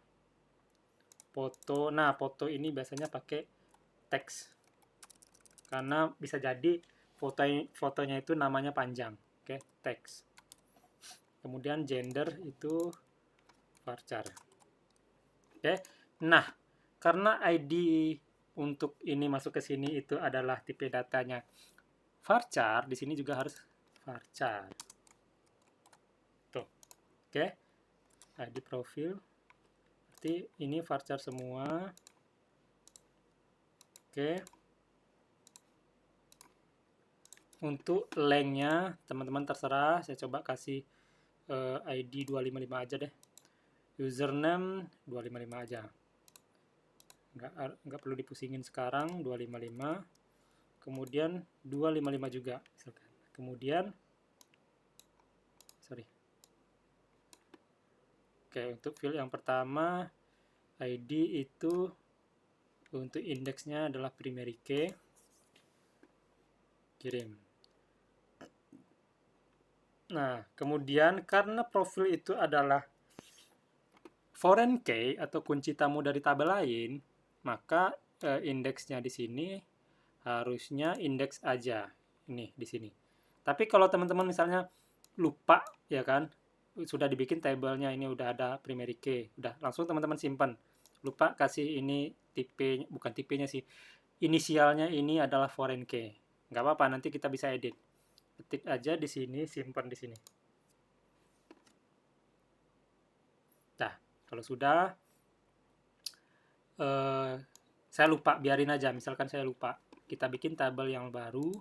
Foto, nah foto ini biasanya pakai teks. Karena bisa jadi fotonya itu namanya panjang. Oke, teks. Kemudian gender itu varchar. Oke. Nah, karena ID untuk ini masuk ke sini itu adalah tipe datanya varchar, di sini juga harus varchar. Tuh. Oke. ID profil. Berarti ini varchar semua. Oke. Untuk length-nya teman-teman terserah, saya coba kasih ID 255 aja deh. Username 255 aja. Nggak perlu dipusingin sekarang, 255. Kemudian 255 juga misalkan. Kemudian Oke, untuk field yang pertama ID itu untuk indeksnya adalah primary key. kirim. Nah, kemudian karena profil itu adalah foreign key atau kunci tamu dari tabel lain, maka indeksnya di sini harusnya indeks aja. Ini di sini. Tapi kalau teman-teman misalnya lupa, ya kan, sudah dibikin tabelnya ini udah ada primary key, udah langsung teman-teman simpan. Lupa kasih ini tipe, bukan tipenya sih, inisialnya ini adalah foreign key. Nggak apa-apa, nanti kita bisa edit. Ketik aja di sini, simpan di sini. Nah, kalau sudah, saya lupa, biarin aja. Misalkan saya lupa, kita bikin tabel yang baru.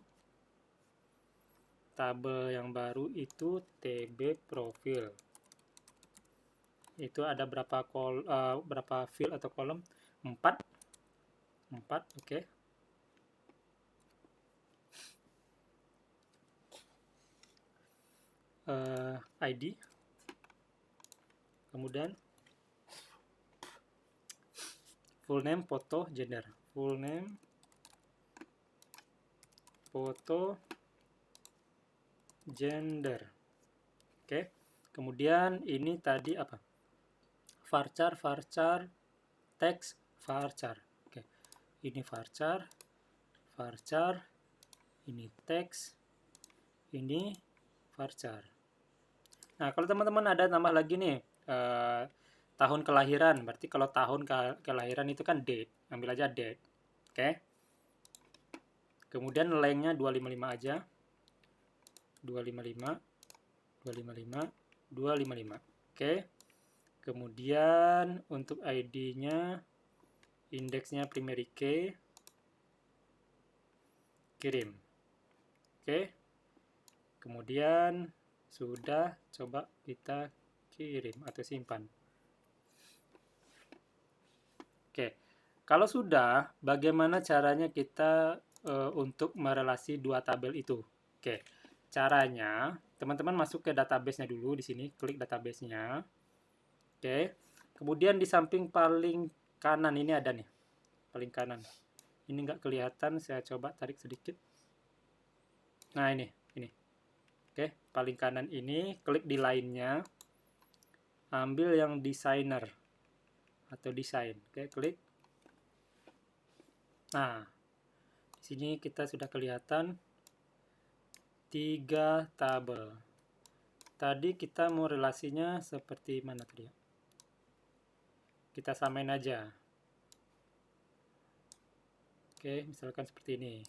Tabel yang baru itu TB profil. Itu ada berapa berapa field atau kolom? 4. 4, oke. ID. Kemudian full name, foto, gender. Full name, foto, gender. Oke. Kemudian ini tadi apa? Varchar, text, varchar. Oke. Ini varchar, ini text, ini varchar. Nah, kalau teman-teman ada tambah lagi nih tahun kelahiran, berarti kalau tahun kelahiran itu kan date, ambil aja date. Oke. Kemudian lengthnya 255 aja. 255. Oke. Kemudian untuk ID-nya, indeksnya primary key, kirim. Oke. Kemudian sudah, coba kita kirim atau simpan. Oke. Kalau sudah, bagaimana caranya kita untuk merelasi dua tabel itu? Oke. Caranya, teman-teman masuk ke database-nya dulu di sini, klik database-nya. Oke. Kemudian di samping paling kanan ini ada nih. Paling kanan. Ini nggak kelihatan, saya coba tarik sedikit. Nah, ini. Oke, paling kanan ini, klik di line-nya. Ambil yang designer atau desain. Oke, klik. Nah, di sini kita sudah kelihatan 3 tabel. Tadi kita mau relasinya seperti mana tadi ya? Kita samain aja. Oke, misalkan seperti ini.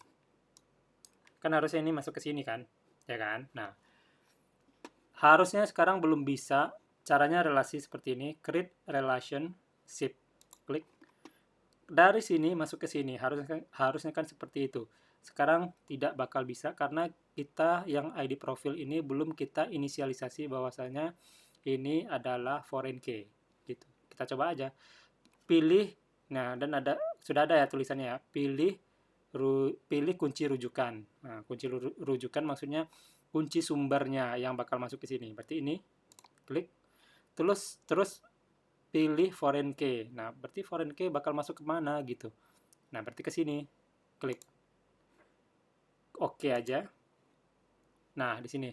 Kan harusnya ini masuk ke sini kan? Ya kan? Nah, harusnya sekarang belum bisa. Caranya relasi seperti ini. Create relationship. Klik. Dari sini masuk ke sini. Harusnya kan seperti itu. Sekarang tidak bakal bisa karena kita yang ID profil ini belum kita inisialisasi bahwasanya ini adalah foreign key. Gitu. Kita coba aja. Pilih, nah, dan sudah ada ya tulisannya ya. Pilih kunci rujukan. Nah, kunci rujukan maksudnya kunci sumbernya yang bakal masuk ke sini. Berarti ini klik. Terus pilih foreign key. Nah, berarti foreign key bakal masuk ke mana gitu. Nah, berarti ke sini. Klik. Oke aja. Nah, di sini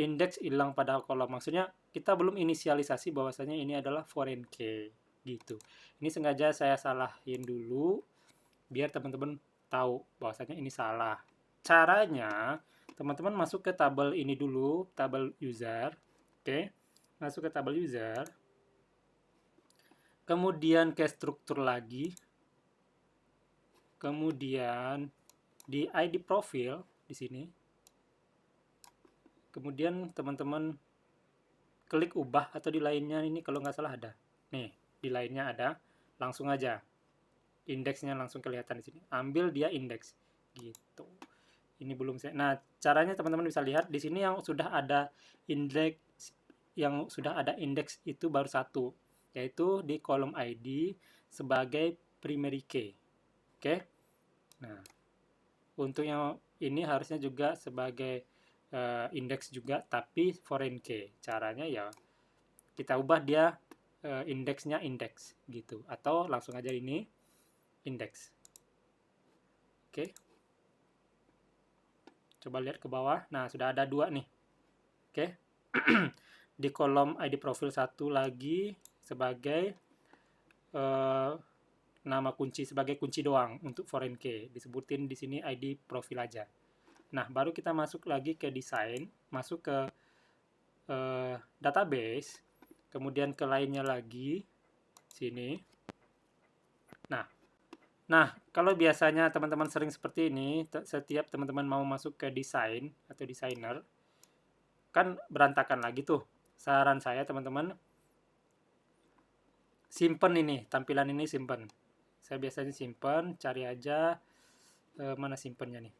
indeks hilang pada kolom. Maksudnya kita belum inisialisasi bahwasanya ini adalah foreign key gitu. Ini sengaja saya salahin dulu biar teman-teman tahu bahwasanya ini salah. Caranya, teman-teman masuk ke tabel ini dulu, tabel user. Oke. Masuk ke tabel user. Kemudian ke struktur lagi. Kemudian di ID profil di sini. Kemudian teman-teman klik ubah atau di lainnya ini kalau nggak salah ada. Nih, di lainnya ada. Langsung aja. Indeksnya langsung kelihatan di sini. Ambil dia indeks gitu. Ini belum saya. Nah, caranya teman-teman bisa lihat di sini yang sudah ada indeks itu baru satu, yaitu di kolom ID sebagai primary key. Oke. Nah, untuk yang ini harusnya juga sebagai indeks juga tapi foreign key. Caranya ya kita ubah dia indeksnya indeks gitu, atau langsung aja ini indeks. Oke. Coba lihat ke bawah. Nah, sudah ada 2 nih. Oke. Di kolom ID profil 1 lagi sebagai nama kunci, sebagai kunci doang untuk foreign key. Disebutin di sini ID profil aja. Nah, baru kita masuk lagi ke desain, masuk ke database, kemudian ke lainnya lagi sini. Nah, kalau biasanya teman-teman sering seperti ini, setiap teman-teman mau masuk ke desain atau desainer, kan berantakan lagi tuh. Saran saya teman-teman, simpen ini, tampilan ini simpen. Saya biasanya simpen, cari aja mana simpennya nih.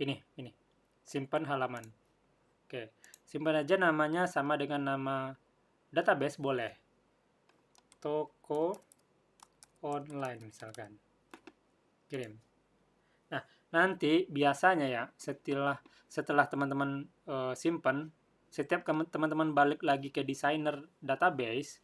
Ini. Simpen halaman. Oke, simpan aja namanya sama dengan nama database boleh. Toko online misalkan. Kirim. Nah, nanti biasanya ya setelah teman-teman simpan, setiap teman-teman balik lagi ke desainer database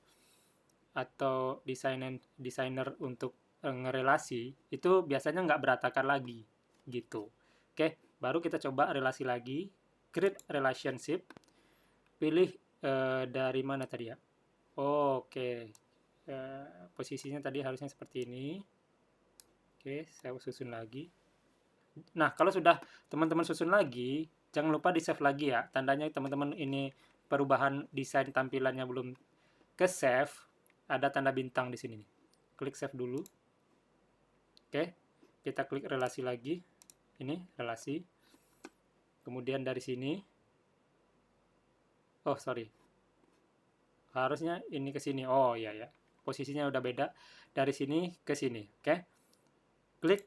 atau desainer untuk ngerelasi, itu biasanya nggak berantakan lagi gitu. Oke, baru kita coba relasi lagi, create relationship, pilih dari mana tadi ya? Oke, posisinya tadi harusnya seperti ini. Oke, saya susun lagi. Nah, kalau sudah teman-teman susun lagi, jangan lupa di-save lagi ya. Tandanya teman-teman ini perubahan desain tampilannya belum ke-save, ada tanda bintang di sini nih. Klik save dulu. Oke, kita klik relasi lagi. Ini relasi. Kemudian dari sini. Oh, sorry. Harusnya ini ke sini. Oh, iya ya. Posisinya udah beda. Dari sini ke sini. Oke. Klik.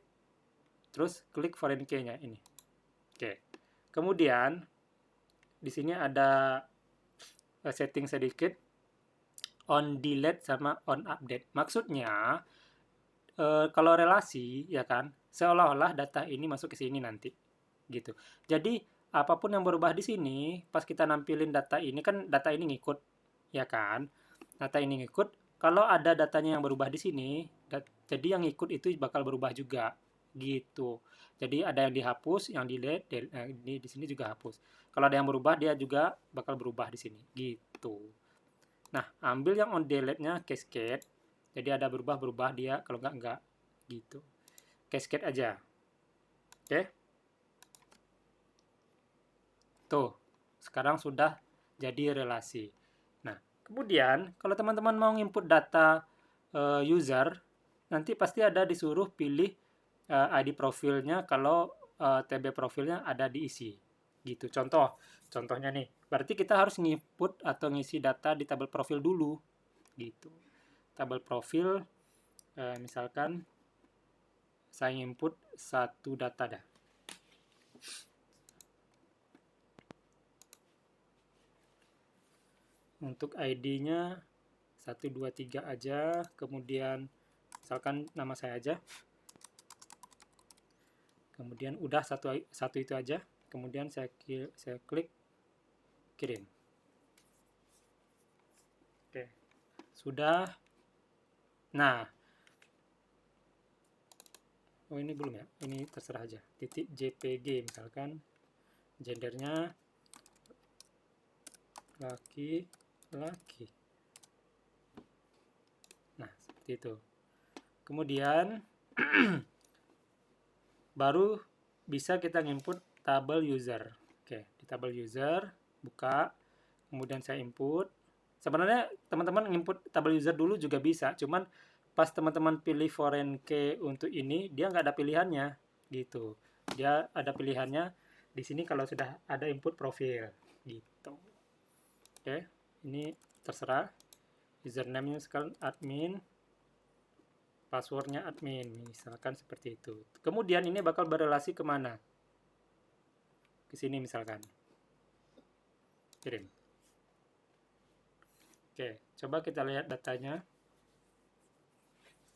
Terus klik foreign key-nya ini. Oke. Kemudian di sini ada setting sedikit on delete sama on update. Maksudnya kalau relasi ya kan, seolah-olah data ini masuk ke sini nanti. Gitu. Jadi apapun yang berubah di sini, pas kita nampilin data ini kan data ini ngikut ya kan. Data ini ngikut, kalau ada datanya yang berubah di sini, jadi yang ngikut itu bakal berubah juga gitu. Jadi ada yang dihapus, yang delete, di sini juga hapus. Kalau ada yang berubah, dia juga bakal berubah di sini gitu. Nah, ambil yang on delete-nya cascade. Jadi ada berubah dia, kalau enggak gitu. Cascade aja. Oke. Tuh, sekarang sudah jadi relasi. Nah, kemudian kalau teman-teman mau input data user, nanti pasti ada disuruh pilih ID profilnya kalau TB profilnya ada diisi. Gitu. Contohnya nih. Berarti kita harus nginput atau ngisi data di tabel profil dulu. Gitu. Tabel profil, misalkan saya input satu data dah. Untuk ID-nya 123 aja, kemudian misalkan nama saya aja. Kemudian udah satu itu aja, kemudian saya klik kirim. Oke. Sudah. Nah. Oh, ini belum ya. Ini terserah aja. Titik JPG misalkan. Gendernya laki. Nah, seperti itu. Kemudian baru bisa kita input tabel user. Oke, di tabel user buka, kemudian saya input. Sebenarnya teman-teman input tabel user dulu juga bisa, cuman pas teman-teman pilih foreign key untuk ini, dia nggak ada pilihannya gitu. Dia ada pilihannya di sini kalau sudah ada input profil gitu. Oke, ini terserah. Username-nya sekarang admin, passwordnya admin, misalkan seperti itu. Kemudian ini bakal berelasi kemana? Ke sini misalkan. Kirim. Oke, coba kita lihat datanya.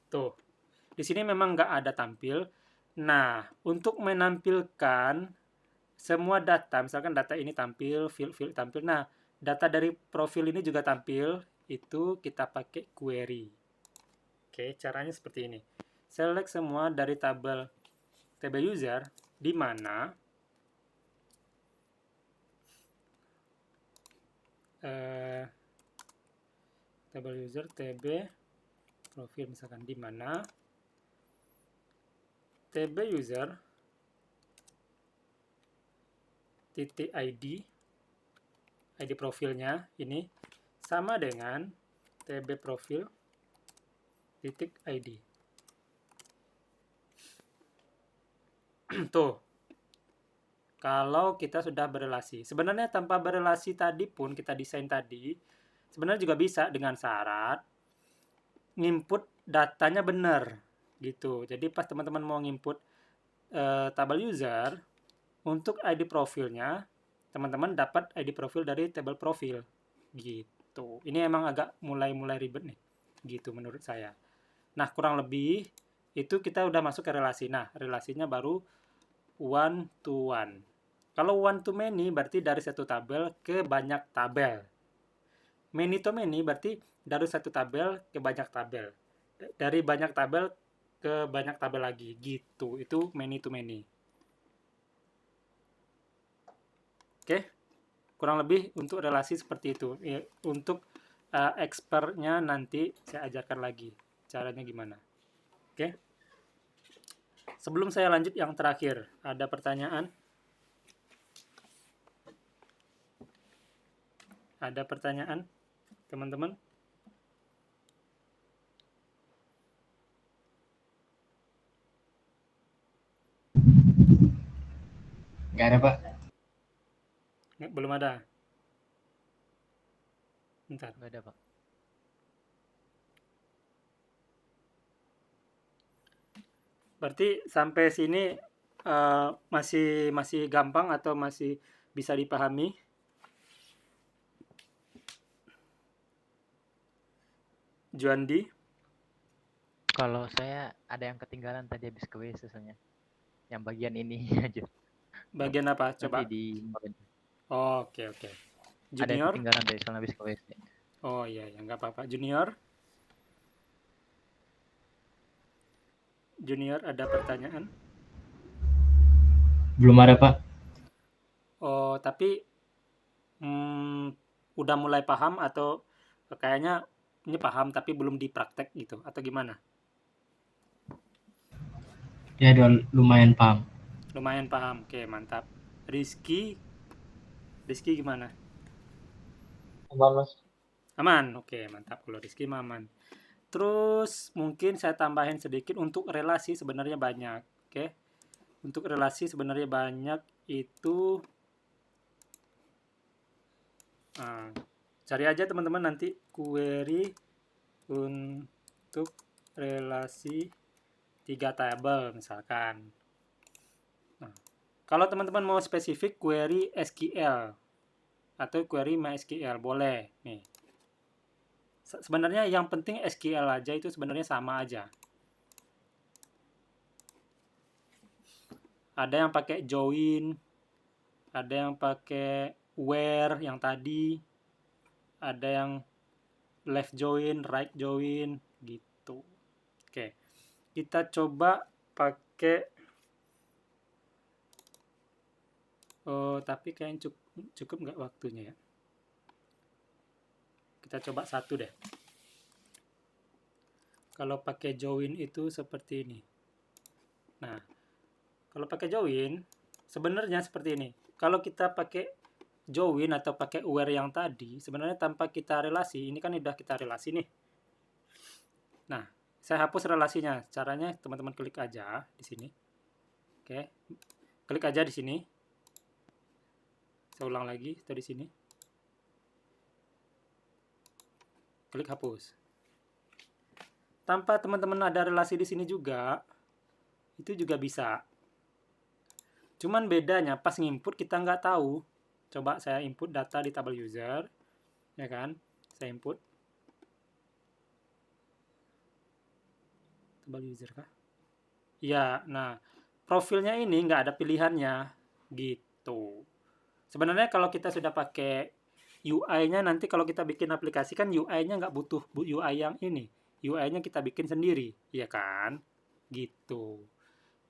Tuh, di sini memang nggak ada tampil. Nah, untuk menampilkan semua data, misalkan data ini tampil, field tampil. Nah, data dari profil ini juga tampil, itu kita pakai query. Oke, caranya seperti ini. Select semua dari tabel TB user, di mana table user tb profil, misalkan di mana tb user titik id profilnya ini sama dengan tb profil titik id. Tuh, kalau kita sudah berelasi. Sebenarnya tanpa berelasi tadi pun kita desain tadi, sebenarnya juga bisa dengan syarat nginput datanya benar gitu. Jadi pas teman-teman mau nginput table user, untuk ID profilnya teman-teman dapat ID profil dari table profil gitu. Ini emang agak mulai ribet nih gitu menurut saya. Nah, kurang lebih itu kita udah masuk ke relasi. Nah, relasinya baru one to one. Kalau one to many berarti dari satu tabel ke banyak tabel. Many to many berarti dari satu tabel ke banyak tabel. Dari banyak tabel ke banyak tabel lagi gitu. Itu many to many. Oke. Kurang lebih untuk relasi seperti itu. Untuk expertnya nanti saya ajarkan lagi caranya gimana. Oke. Sebelum saya lanjut yang terakhir, ada pertanyaan? Ada pertanyaan, teman-teman? Nggak ada, Pak. Belum ada. Bentar. Nggak ada, Pak. Berarti sampai sini masih gampang atau masih bisa dipahami? Juandi? Kalau saya ada yang ketinggalan tadi habis ke WC soalnya. Yang bagian ini aja. Bagian apa? Coba. Nanti di Oke. ada yang Junior? ketinggalan dari soalnya habis ke WC. Oh iya, nggak apa-apa. Junior? Junior ada pertanyaan? Belum ada, Pak. Oh, tapi udah mulai paham atau kayaknya ini paham tapi belum dipraktek gitu atau gimana? Ya, udah lumayan paham. Lumayan paham. Oke, mantap. Rizky gimana? Aman, Mas. Aman. Oke, mantap. Kalau Rizky aman. Terus mungkin saya tambahin sedikit untuk relasi sebenarnya banyak. Oke. Untuk relasi sebenarnya banyak itu cari aja teman-teman nanti query untuk relasi 3 tabel misalkan. Nah, kalau teman-teman mau spesifik query SQL atau query MySQL boleh nih. Sebenarnya yang penting SQL aja itu sebenarnya sama aja. Ada yang pakai join, ada yang pakai where yang tadi, ada yang left join, right join gitu. Oke. Kita coba pakai tapi kayaknya cukup nggak waktunya ya. Kita coba satu deh. Kalau pakai join itu seperti ini. Nah, kalau pakai join sebenarnya seperti ini. Kalau kita pakai join atau pakai where yang tadi, sebenarnya tanpa kita relasi, ini kan udah kita relasi nih. Nah, saya hapus relasinya. Caranya teman-teman klik aja di sini. Oke. Klik aja di sini. Saya ulang lagi atau di sini. Klik hapus. Tanpa teman-teman ada relasi di sini juga, itu juga bisa. Cuman bedanya pas nginput kita nggak tahu. Coba saya input data di tabel user, ya kan? Saya input tabel user kah? Ya, nah profilnya ini nggak ada pilihannya, gitu. Sebenarnya kalau kita sudah pakai UI-nya nanti kalau kita bikin aplikasi kan UI-nya nggak butuh UI yang ini. UI-nya kita bikin sendiri, ya kan? Gitu.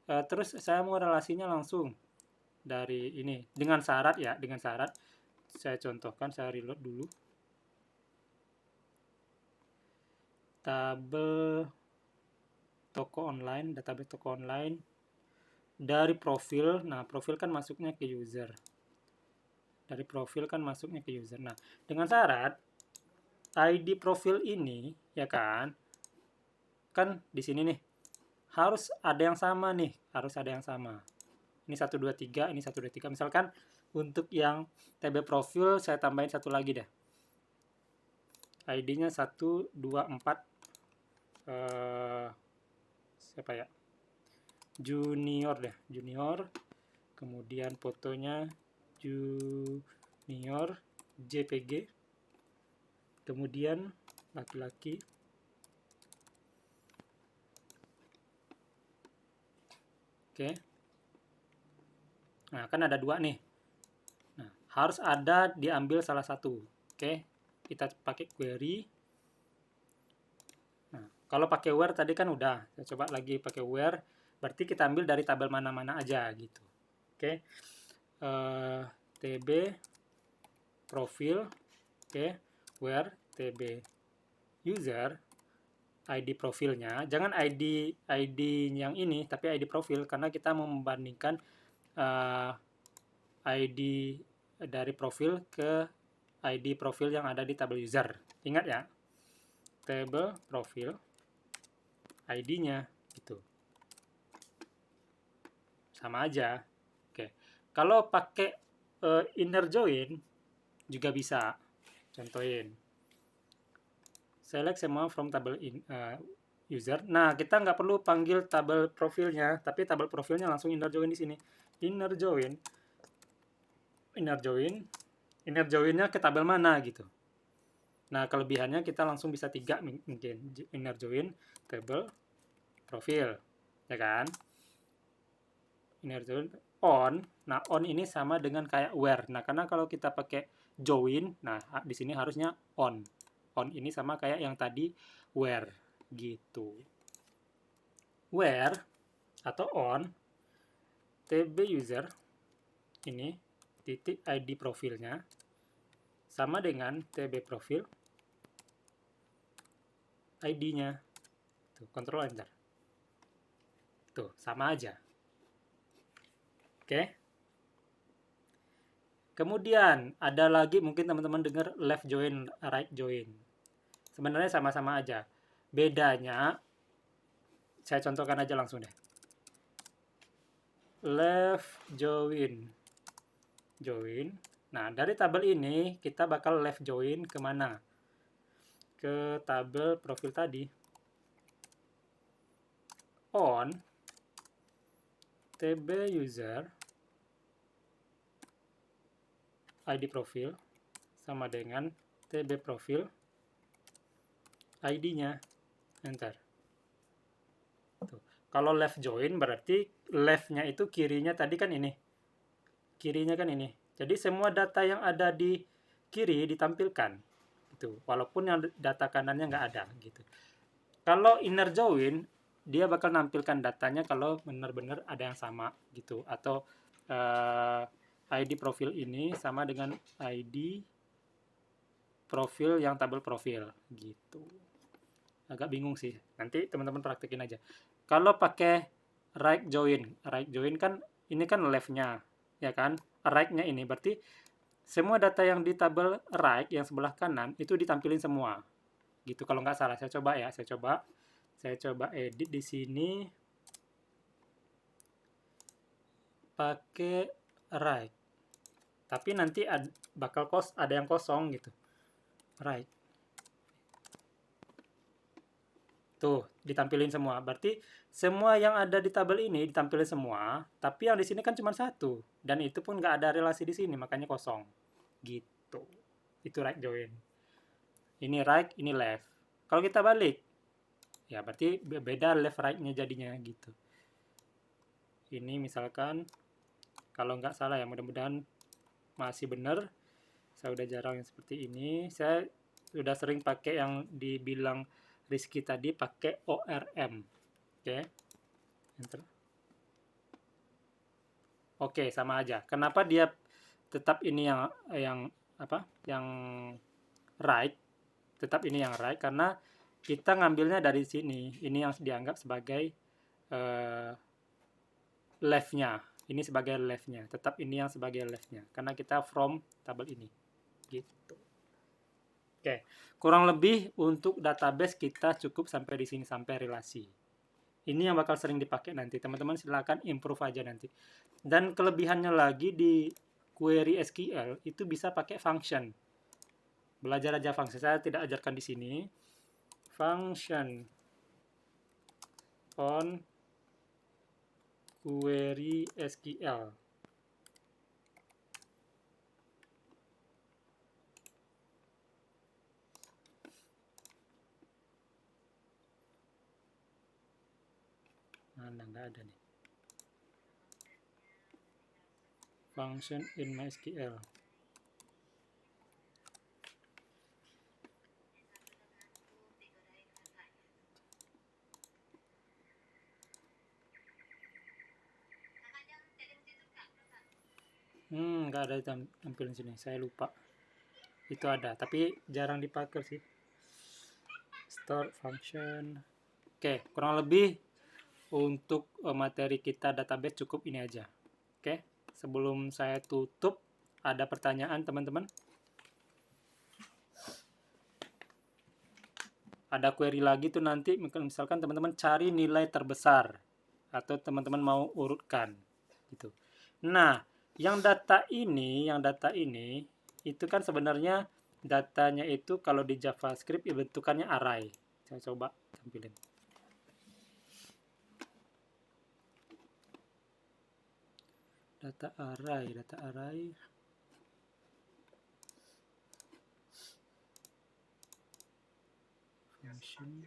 Terus saya mau relasinya langsung dari ini dengan syarat ya, dengan syarat saya contohkan, saya reload dulu. tabel toko online, database toko online dari profil. Nah, profil kan masuknya ke user. Dari profil kan masuknya ke user. Nah, dengan syarat ID profil ini, ya kan di sini nih harus ada yang sama nih, harus ada yang sama. Ini 123, ini 123. Misalkan untuk yang TB profil saya tambahin satu lagi deh. ID-nya 124 siapa ya? Junior deh, junior. Kemudian fotonya junior JPG. Kemudian laki-laki. Oke. Nah, kan ada dua nih. Nah, harus ada diambil salah satu. Oke. Kita pakai query. Nah, kalau pakai where tadi kan udah. Saya coba lagi pakai where. Berarti kita ambil dari tabel mana-mana aja gitu. Oke. TB profil. Oke. Where TB user. ID profilnya, jangan ID yang ini, tapi ID profil, karena kita mau membandingkan ID dari profil ke ID profil yang ada di tabel user. Ingat ya, table profil, ID-nya gitu. Sama aja. Oke. Kalau pakai inner join juga bisa. Contohin. Select semua from table user. Nah, kita nggak perlu panggil tabel profilnya, tapi tabel profilnya langsung inner join di sini. Inner joinnya ke tabel mana gitu. Nah, kelebihannya kita langsung bisa 3 mungkin. Inner join table profil, ya kan? Inner join on. Nah, on ini sama dengan kayak where. Nah, karena kalau kita pakai join, nah di sini harusnya on. On ini sama kayak yang tadi where gitu. Where atau on TB user ini titik ID profilnya sama dengan TB profil ID-nya. Tuh, Ctrl Enter. Tuh, sama aja. Oke. Kemudian ada lagi mungkin teman-teman dengar left join, right join. Sebenarnya sama-sama aja. Bedanya, saya contohkan aja langsung deh. Left join. Nah, dari tabel ini kita bakal left join kemana? Ke tabel profil tadi. On TB user ID profil sama dengan TB profil ID-nya. Enter. Tuh. Kalau left join berarti left-nya itu kirinya tadi kan ini. Kirinya kan ini. Jadi semua data yang ada di kiri ditampilkan. Gitu. Walaupun yang data kanannya nggak ada. Gitu. Kalau inner join, dia bakal nampilkan datanya kalau benar-benar ada yang sama. Gitu. Atau ID profil ini sama dengan ID profil yang tabel profil. Gitu. Agak bingung sih. Nanti teman-teman praktekin aja. Kalau pakai right join kan ini kan left-nya, ya kan? Right-nya ini berarti semua data yang di tabel right yang sebelah kanan itu ditampilin semua. Gitu kalau nggak salah. Saya coba ya, saya coba edit di sini pakai right. Tapi nanti bakal ada yang kosong gitu. Right. Tuh, ditampilin semua. Berarti semua yang ada di tabel ini ditampilin semua, tapi yang di sini kan cuma satu. Dan itu pun nggak ada relasi di sini, makanya kosong. Gitu. Itu right join. Ini right, ini left. Kalau kita balik, ya berarti beda left right-nya jadinya gitu. Ini misalkan, kalau nggak salah ya, mudah-mudahan masih benar. Saya udah jarang yang seperti ini. Saya sudah sering pakai yang dibilang Rizky tadi pakai ORM. Oke. Enter. Oke, sama aja. Kenapa dia tetap ini yang right? Tetap ini yang right karena kita ngambilnya dari sini. Ini yang dianggap sebagai left-nya. Ini sebagai left-nya. Tetap ini yang sebagai left-nya. Karena kita from tabel ini. Gitu. Oke. Kurang lebih untuk database kita cukup sampai di sini, sampai relasi. Ini yang bakal sering dipakai nanti. Teman-teman silakan improve aja nanti. Dan kelebihannya lagi di query SQL itu bisa pakai function. Belajar aja function. Saya tidak ajarkan di sini. Function on query SQL. Mana nggak ada nih. Function in MySQL. Nggak ada tampil di sini. Saya lupa. Itu ada, tapi jarang dipakai sih. Store function. Oke, kurang lebih untuk materi kita database cukup ini aja. Oke, sebelum saya tutup, ada pertanyaan teman-teman? Ada query lagi tuh nanti, misalkan teman-teman cari nilai terbesar atau teman-teman mau urutkan gitu. Nah, yang data ini itu kan sebenarnya datanya itu kalau di JavaScript bentukannya array. Saya coba tampilin. Data array. Function.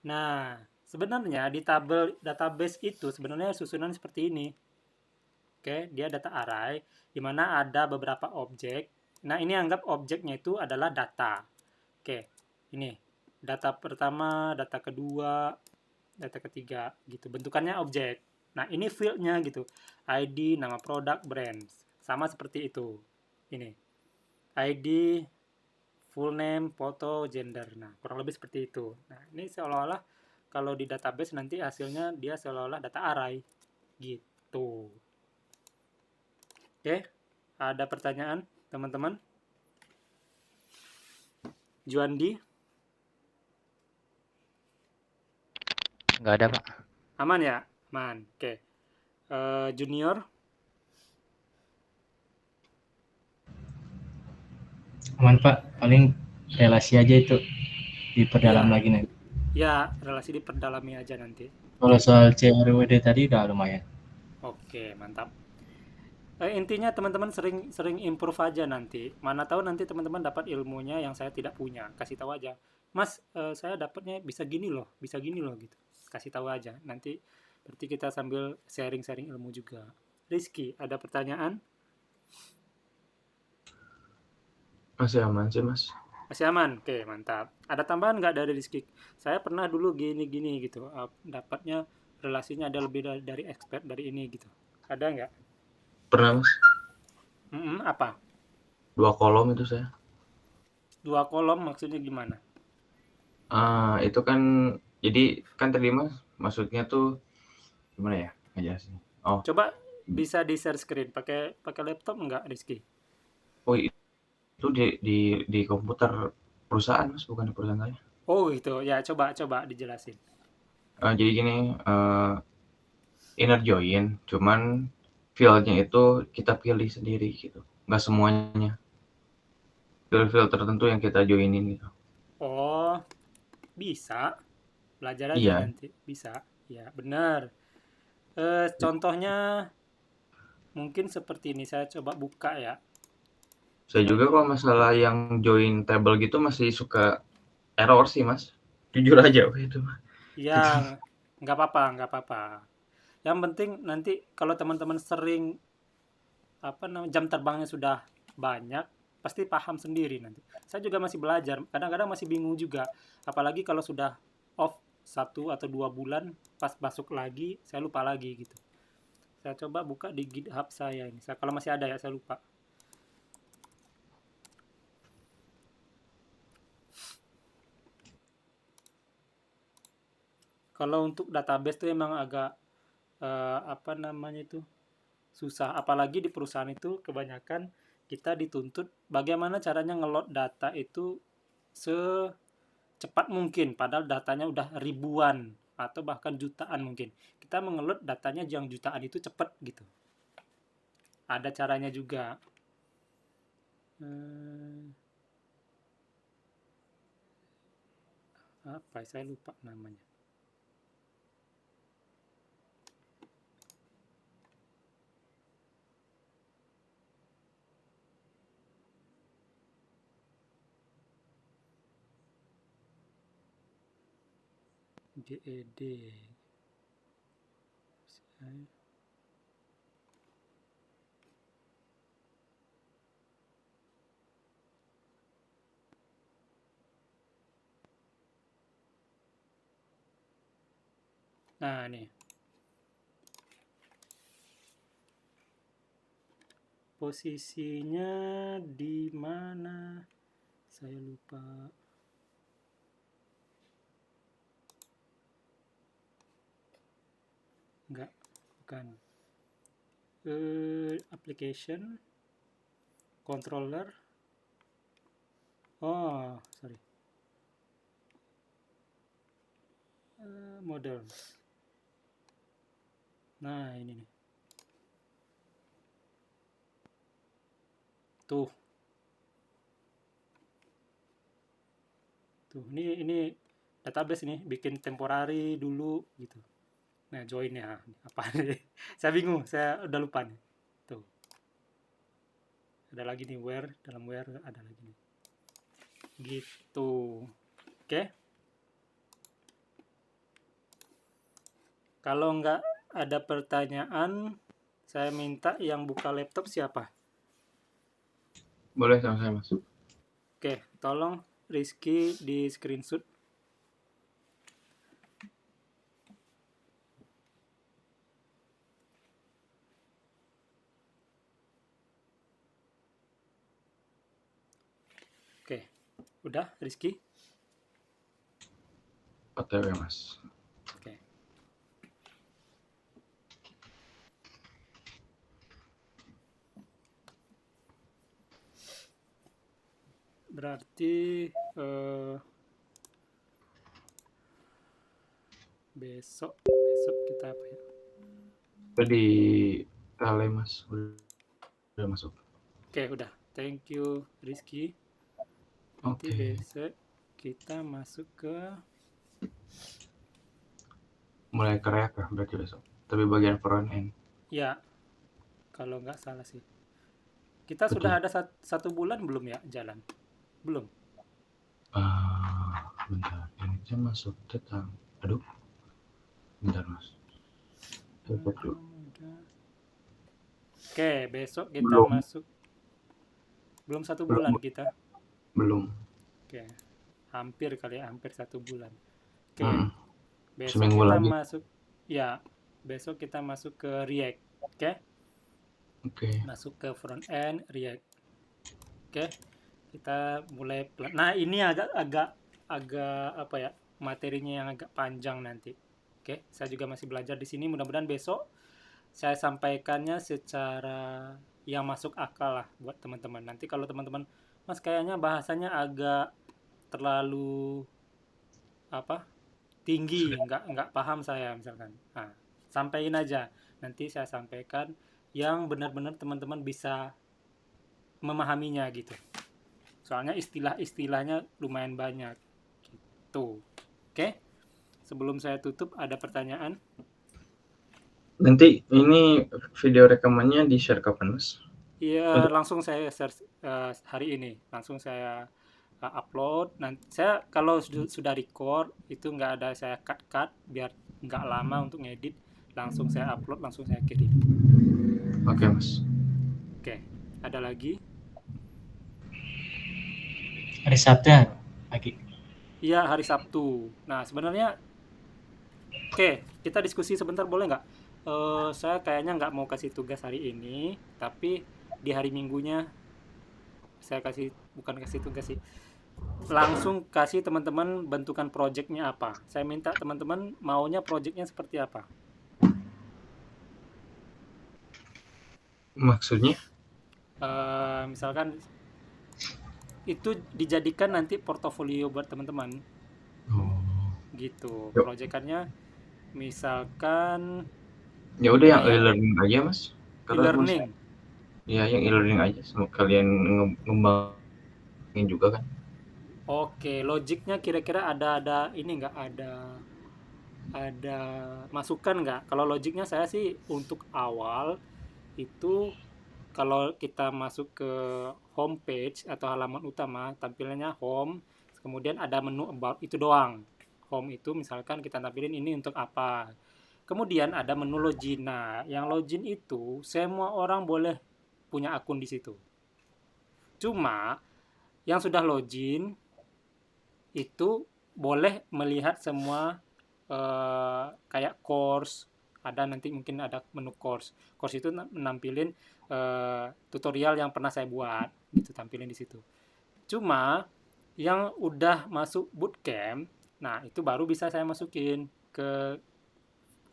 Nah, sebenarnya di tabel database itu sebenarnya susunan seperti ini. Oke, dia data array di mana ada beberapa objek. Nah, ini anggap objeknya itu adalah data. Oke, ini data pertama, data kedua, data ketiga gitu. Bentukannya objek. Nah, ini field-nya gitu. ID, nama produk, brand. Sama seperti itu. Ini. ID, full name, foto, gender. Nah, kurang lebih seperti itu. Nah, ini seolah-olah kalau di database nanti hasilnya dia seolah-olah data array. Gitu. Oke, ada pertanyaan, teman-teman? Juandi? Nggak ada, Pak. Aman ya? Aman. Oke. Junior? Aman Pak, paling relasi aja itu diperdalam Iya. lagi nanti. Ya, relasi diperdalami aja nanti. Kalau soal CRWD tadi udah lumayan. Oke, mantap. Intinya teman-teman sering improve aja nanti. Mana tahu nanti teman-teman dapat ilmunya yang saya tidak punya. Kasih tahu aja. Mas, saya dapatnya bisa gini loh gitu. Kasih tahu aja. Nanti berarti kita sambil sharing-sharing ilmu juga. Rizky, ada pertanyaan? Masih aman sih, Mas. Masih aman? Oke, mantap. Ada tambahan nggak dari Rizky? Saya pernah dulu gini-gini gitu. Dapatnya relasinya ada lebih dari expert dari ini gitu. Ada nggak? Pernah, Mas. Apa? 2 kolom itu saya. 2 kolom maksudnya gimana? Itu kan jadi kan tadi Mas maksudnya tuh gimana ya ngejelasin? Oh, Coba bisa di share screen pakai laptop nggak, Rizky? oh itu di komputer perusahaan Mas, bukan di perusahaan saya. Oh gitu ya, coba dijelasin. Jadi gini, inner join, cuman field-nya itu kita pilih sendiri gitu, nggak semuanya. Field tertentu yang kita joinin gitu. Oh, bisa. Belajar aja Iya. nanti. Bisa. Ya, benar. Contohnya mungkin seperti ini. Saya coba buka ya. Saya juga kalau masalah yang join table gitu masih suka error sih Mas. Jujur aja itu. Ya, nggak apa-apa. Yang penting nanti kalau teman-teman sering jam terbangnya sudah banyak, pasti paham sendiri nanti. Saya juga masih belajar, kadang-kadang masih bingung juga. Apalagi kalau sudah off 1 atau 2 bulan, pas masuk lagi, saya lupa lagi gitu. Saya coba buka di GitHub saya ini. Kalau masih ada ya, saya lupa. Kalau untuk database itu emang agak apa namanya itu susah. Apalagi di perusahaan itu kebanyakan kita dituntut bagaimana caranya nge-load data itu secepat mungkin. Padahal datanya udah ribuan atau bahkan jutaan mungkin. Kita mengeload datanya yang jutaan itu cepat gitu. Ada caranya juga. Apa? Saya lupa namanya. GED. Nah, nih. Posisinya di mana? Saya lupa. Enggak, bukan. Application, controller. Oh, sorry. Models. Nah, ini nih. Tuh. Tuh, ini database nih, bikin temporary dulu gitu. Nah, join ya. Apa nih? Saya bingung, saya udah lupa nih. Tuh. Ada lagi nih where, dalam where ada lagi nih. Gitu. Oke. Kalau nggak ada pertanyaan, saya minta yang buka laptop siapa? Boleh sama saya, Mas. Oke, tolong Rizky di screenshot. Oke, udah Rizky? OTW, Mas. Oke. Berarti besok kita apa ya? Tadi kali, Mas. Udah masuk. Oke, udah. Thank you Rizky. Nanti besok kita masuk ke mulai React ya berarti besok. Tapi bagian front end. ya, kalau nggak salah sih. Kita sudah ada 1 bulan belum ya jalan? Belum. Bentar, ini saya masuk tentang. Aduh. Bentar, Mas. Oke, besok kita masuk. Belum 1 bulan kita. Belum. Oke, hampir kali ya, hampir 1 bulan. Oke, besok Seminggu kita lagi. masuk. Ya, besok kita masuk ke React. Oke. Masuk ke front end React. Oke, kita mulai. Nah, ini agak apa ya, materinya yang agak panjang nanti. Oke, saya juga masih belajar di sini. Mudah-mudahan besok saya sampaikannya secara yang masuk akal lah buat teman-teman. Nanti kalau teman-teman, Mas kayaknya bahasanya agak terlalu tinggi, nggak paham saya misalkan. Nah, sampaikan aja. Nanti saya sampaikan yang benar-benar teman-teman bisa memahaminya gitu. Soalnya istilah-istilahnya lumayan banyak gitu. Oke? Sebelum saya tutup, ada pertanyaan? Nanti ini video rekamannya di-share kapan, Mas? Iya, langsung saya share hari ini. Langsung saya upload. Nanti saya kalau sudah record itu nggak ada saya cut biar nggak lama untuk ngedit. Langsung saya upload, langsung saya kirim. Oke, Mas. Oke, ada lagi? Hari Sabtu lagi. Iya, hari Sabtu. Nah, sebenarnya oke, kita diskusi sebentar boleh nggak? saya kayaknya nggak mau kasih tugas hari ini, tapi di hari Minggunya saya bukan kasih tugas sih, langsung kasih teman-teman bentukan projectnya apa. Saya minta teman-teman maunya projectnya seperti apa. Maksudnya? Misalkan itu dijadikan nanti portofolio buat teman-teman Oh. gitu. Yuk. Proyekannya misalkan Ya udah yang kayak e-learning aja, Mas. Karena e-learning. ya yang e-learning aja, semua kalian ngembangin juga kan. Oke, logiknya kira-kira ada ini nggak, ada masukan nggak? Kalau logiknya saya sih untuk awal itu, kalau kita masuk ke homepage atau halaman utama, tampilannya home, kemudian ada menu about, itu doang. Home itu misalkan kita tampilin ini untuk apa. Kemudian ada menu login. Nah, yang login itu semua orang boleh punya akun di situ. Cuma yang sudah login itu boleh melihat semua kayak course, ada nanti mungkin ada menu course. Course itu menampilin tutorial yang pernah saya buat, gitu tampilin di situ. Cuma yang udah masuk bootcamp, nah itu baru bisa saya masukin ke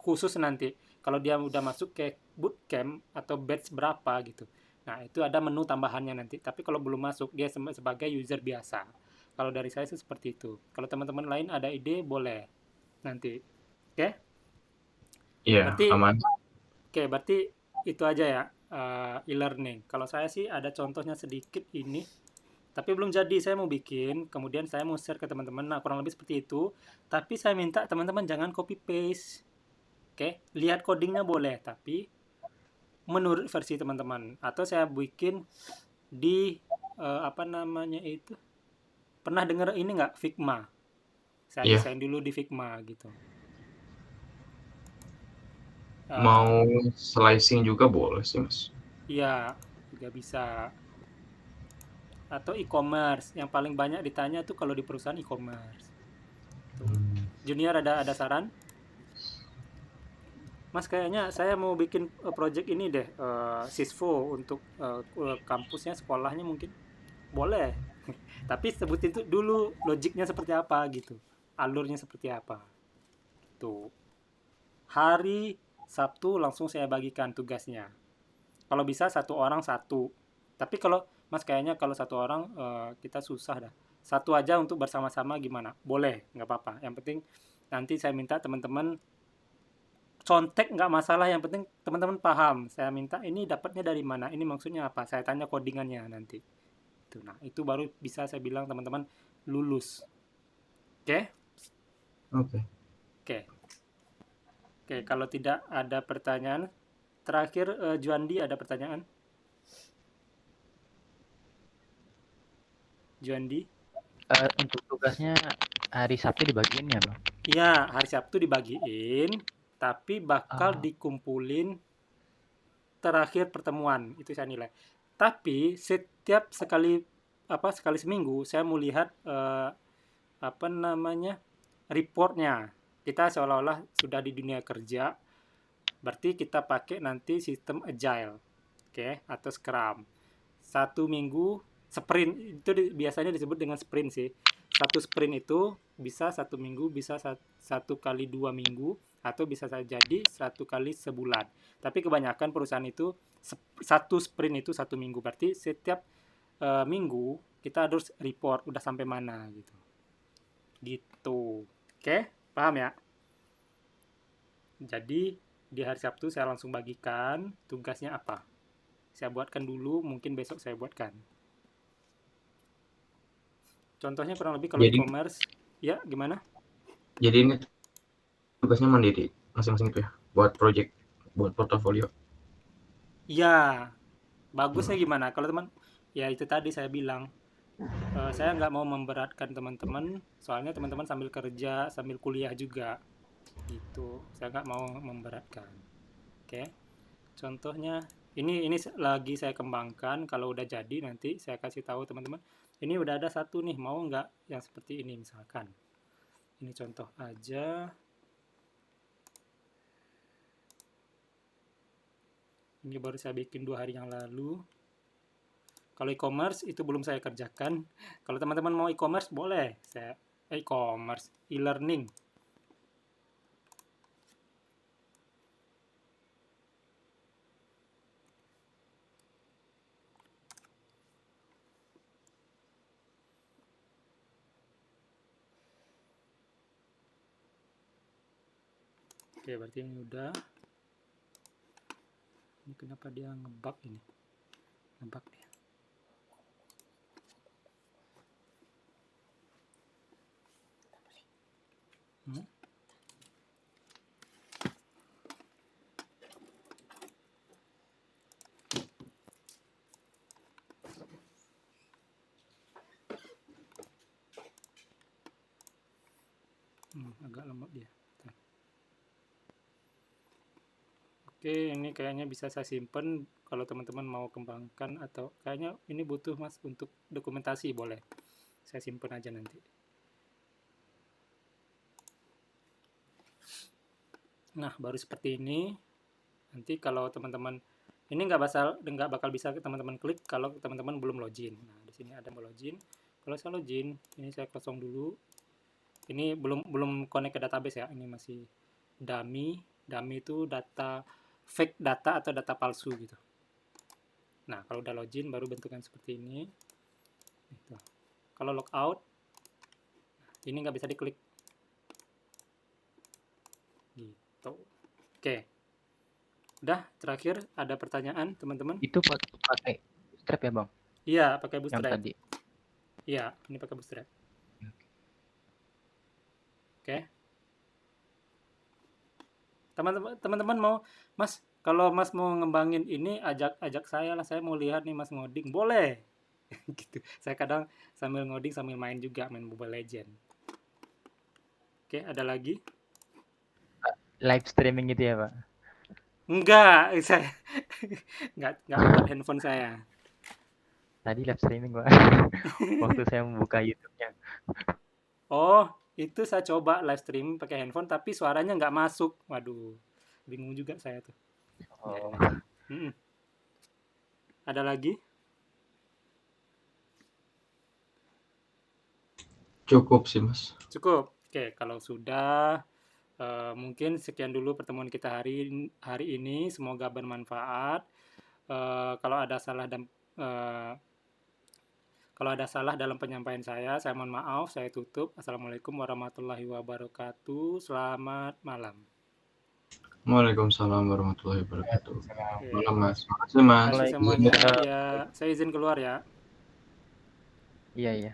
khusus nanti. Kalau dia udah masuk ke bootcamp atau batch berapa gitu. Nah, itu ada menu tambahannya nanti. Tapi kalau belum masuk, dia sebagai user biasa. Kalau dari saya sih seperti itu. Kalau teman-teman lain ada ide, boleh nanti. Oke? Iya, Berarti aman. berarti itu aja ya, e-learning. Kalau saya sih ada contohnya sedikit ini, tapi belum jadi. Saya mau bikin, kemudian saya mau share ke teman-teman. Nah, kurang lebih seperti itu. Tapi saya minta teman-teman jangan copy paste. Oke, lihat codingnya boleh, tapi menurut versi teman-teman. Atau saya bikin di apa namanya itu? Pernah dengar ini nggak, Figma? Saya Iya. desain dulu di Figma gitu. Mau slicing juga boleh sih, Mas. Iya, juga bisa. Atau e-commerce, yang paling banyak ditanya tuh kalau di perusahaan e-commerce. Tuh. Junior ada saran? Mas, kayaknya saya mau bikin project ini deh, sisvo untuk kampusnya, sekolahnya mungkin. Boleh. Tapi sebutin itu dulu logiknya seperti apa gitu. Alurnya seperti apa. Tuh. Hari Sabtu langsung saya bagikan tugasnya. Kalau bisa satu orang satu. Tapi kalau Mas kayaknya kalau satu orang kita susah dah. Satu aja untuk bersama-sama gimana? Boleh, nggak apa-apa. Yang penting nanti saya minta teman-teman contek, nggak masalah, yang penting teman-teman paham. Saya minta ini dapatnya dari mana, ini maksudnya apa, saya tanya codingannya nanti. Nah, itu baru bisa saya bilang teman-teman lulus. Oke? Oke. Oke, kalau tidak ada pertanyaan, terakhir Juandi ada pertanyaan? Juandi? Untuk tugasnya hari Sabtu dibagiin ya, Bang? Iya, hari Sabtu dibagiin, tapi bakal dikumpulin terakhir pertemuan, itu saya nilai. Tapi setiap sekali seminggu saya mau lihat apa namanya, reportnya. Kita seolah-olah sudah di dunia kerja, berarti kita pakai nanti sistem agile, oke, atau scrum. Satu minggu sprint itu biasanya disebut dengan sprint sih. Satu sprint itu bisa satu minggu, bisa satu kali 2 minggu, atau bisa jadi satu kali sebulan. Tapi kebanyakan perusahaan itu satu sprint itu 1 minggu. Berarti setiap minggu kita harus report udah sampai mana gitu. Gitu. Oke, paham ya? Jadi di hari Sabtu saya langsung bagikan tugasnya apa. Saya buatkan dulu, mungkin besok saya buatkan. Contohnya kurang lebih kalau e-commerce, ya gimana? Jadi ini tugasnya mandiri masing-masing tuh ya, buat project, buat portofolio. Ya, bagusnya gimana? Kalau teman, ya itu tadi saya bilang, saya nggak mau memberatkan teman-teman, soalnya teman-teman sambil kerja, sambil kuliah juga, gitu. Saya nggak mau memberatkan. Oke, contohnya ini lagi saya kembangkan. Kalau udah jadi nanti saya kasih tahu teman-teman. Ini udah ada satu nih, mau nggak yang seperti ini misalkan. Ini contoh aja. Ini baru saya bikin 2 hari yang lalu. Kalau e-commerce itu belum saya kerjakan. Kalau teman-teman mau e-commerce boleh. E-commerce, e-learning. Oke, berarti ini udah. Ini kenapa dia ngebug ini? Ngebug dia. Agak lemot dia. Bentar. Oke, ini kayaknya bisa saya simpen kalau teman-teman mau kembangkan, atau kayaknya ini butuh Mas untuk dokumentasi, boleh. Saya simpen aja nanti. Nah, baru seperti ini. Nanti kalau teman-teman ini nggak bakal bisa teman-teman klik kalau teman-teman belum login. Nah, di sini ada mau login. Kalau saya login, ini saya kosong dulu. Ini belum connect ke database ya. Ini masih dummy. Dummy itu data fake data atau data palsu gitu. Nah, kalau udah login baru bentukan seperti ini. Gitu. Kalau logout, ini nggak bisa diklik. Gitu. Oke. Udah, terakhir ada pertanyaan teman-teman? Itu pakai bootstrap ya bang? Iya, pakai Yang bootstrap. tadi. Iya, ini pakai bootstrap. Oke. Teman-teman mau, Mas, kalau Mas mau ngembangin ini ajak saya lah, saya mau lihat nih Mas ngoding, boleh. Gitu. Saya kadang sambil ngoding sambil main juga, main Mobile Legend. Oke, ada lagi? Live streaming gitu ya Pak? Enggak, saya enggak buat handphone saya. Tadi live streaming Pak. Waktu saya membuka YouTube-nya. Oh, itu saya coba live stream pakai handphone tapi suaranya nggak masuk. Waduh, bingung juga saya tuh. Oh. Ada lagi? Cukup sih Mas. Cukup. Oke, kalau sudah mungkin sekian dulu pertemuan kita hari ini. Semoga bermanfaat. Kalau ada salah dalam penyampaian saya mohon maaf. Saya tutup. Assalamualaikum warahmatullahi wabarakatuh. Selamat malam. Waalaikumsalam warahmatullahi wabarakatuh. Oke. Malam Mas. Makasih Mas. Terima kasih semuanya. Ya, saya izin keluar ya. Iya.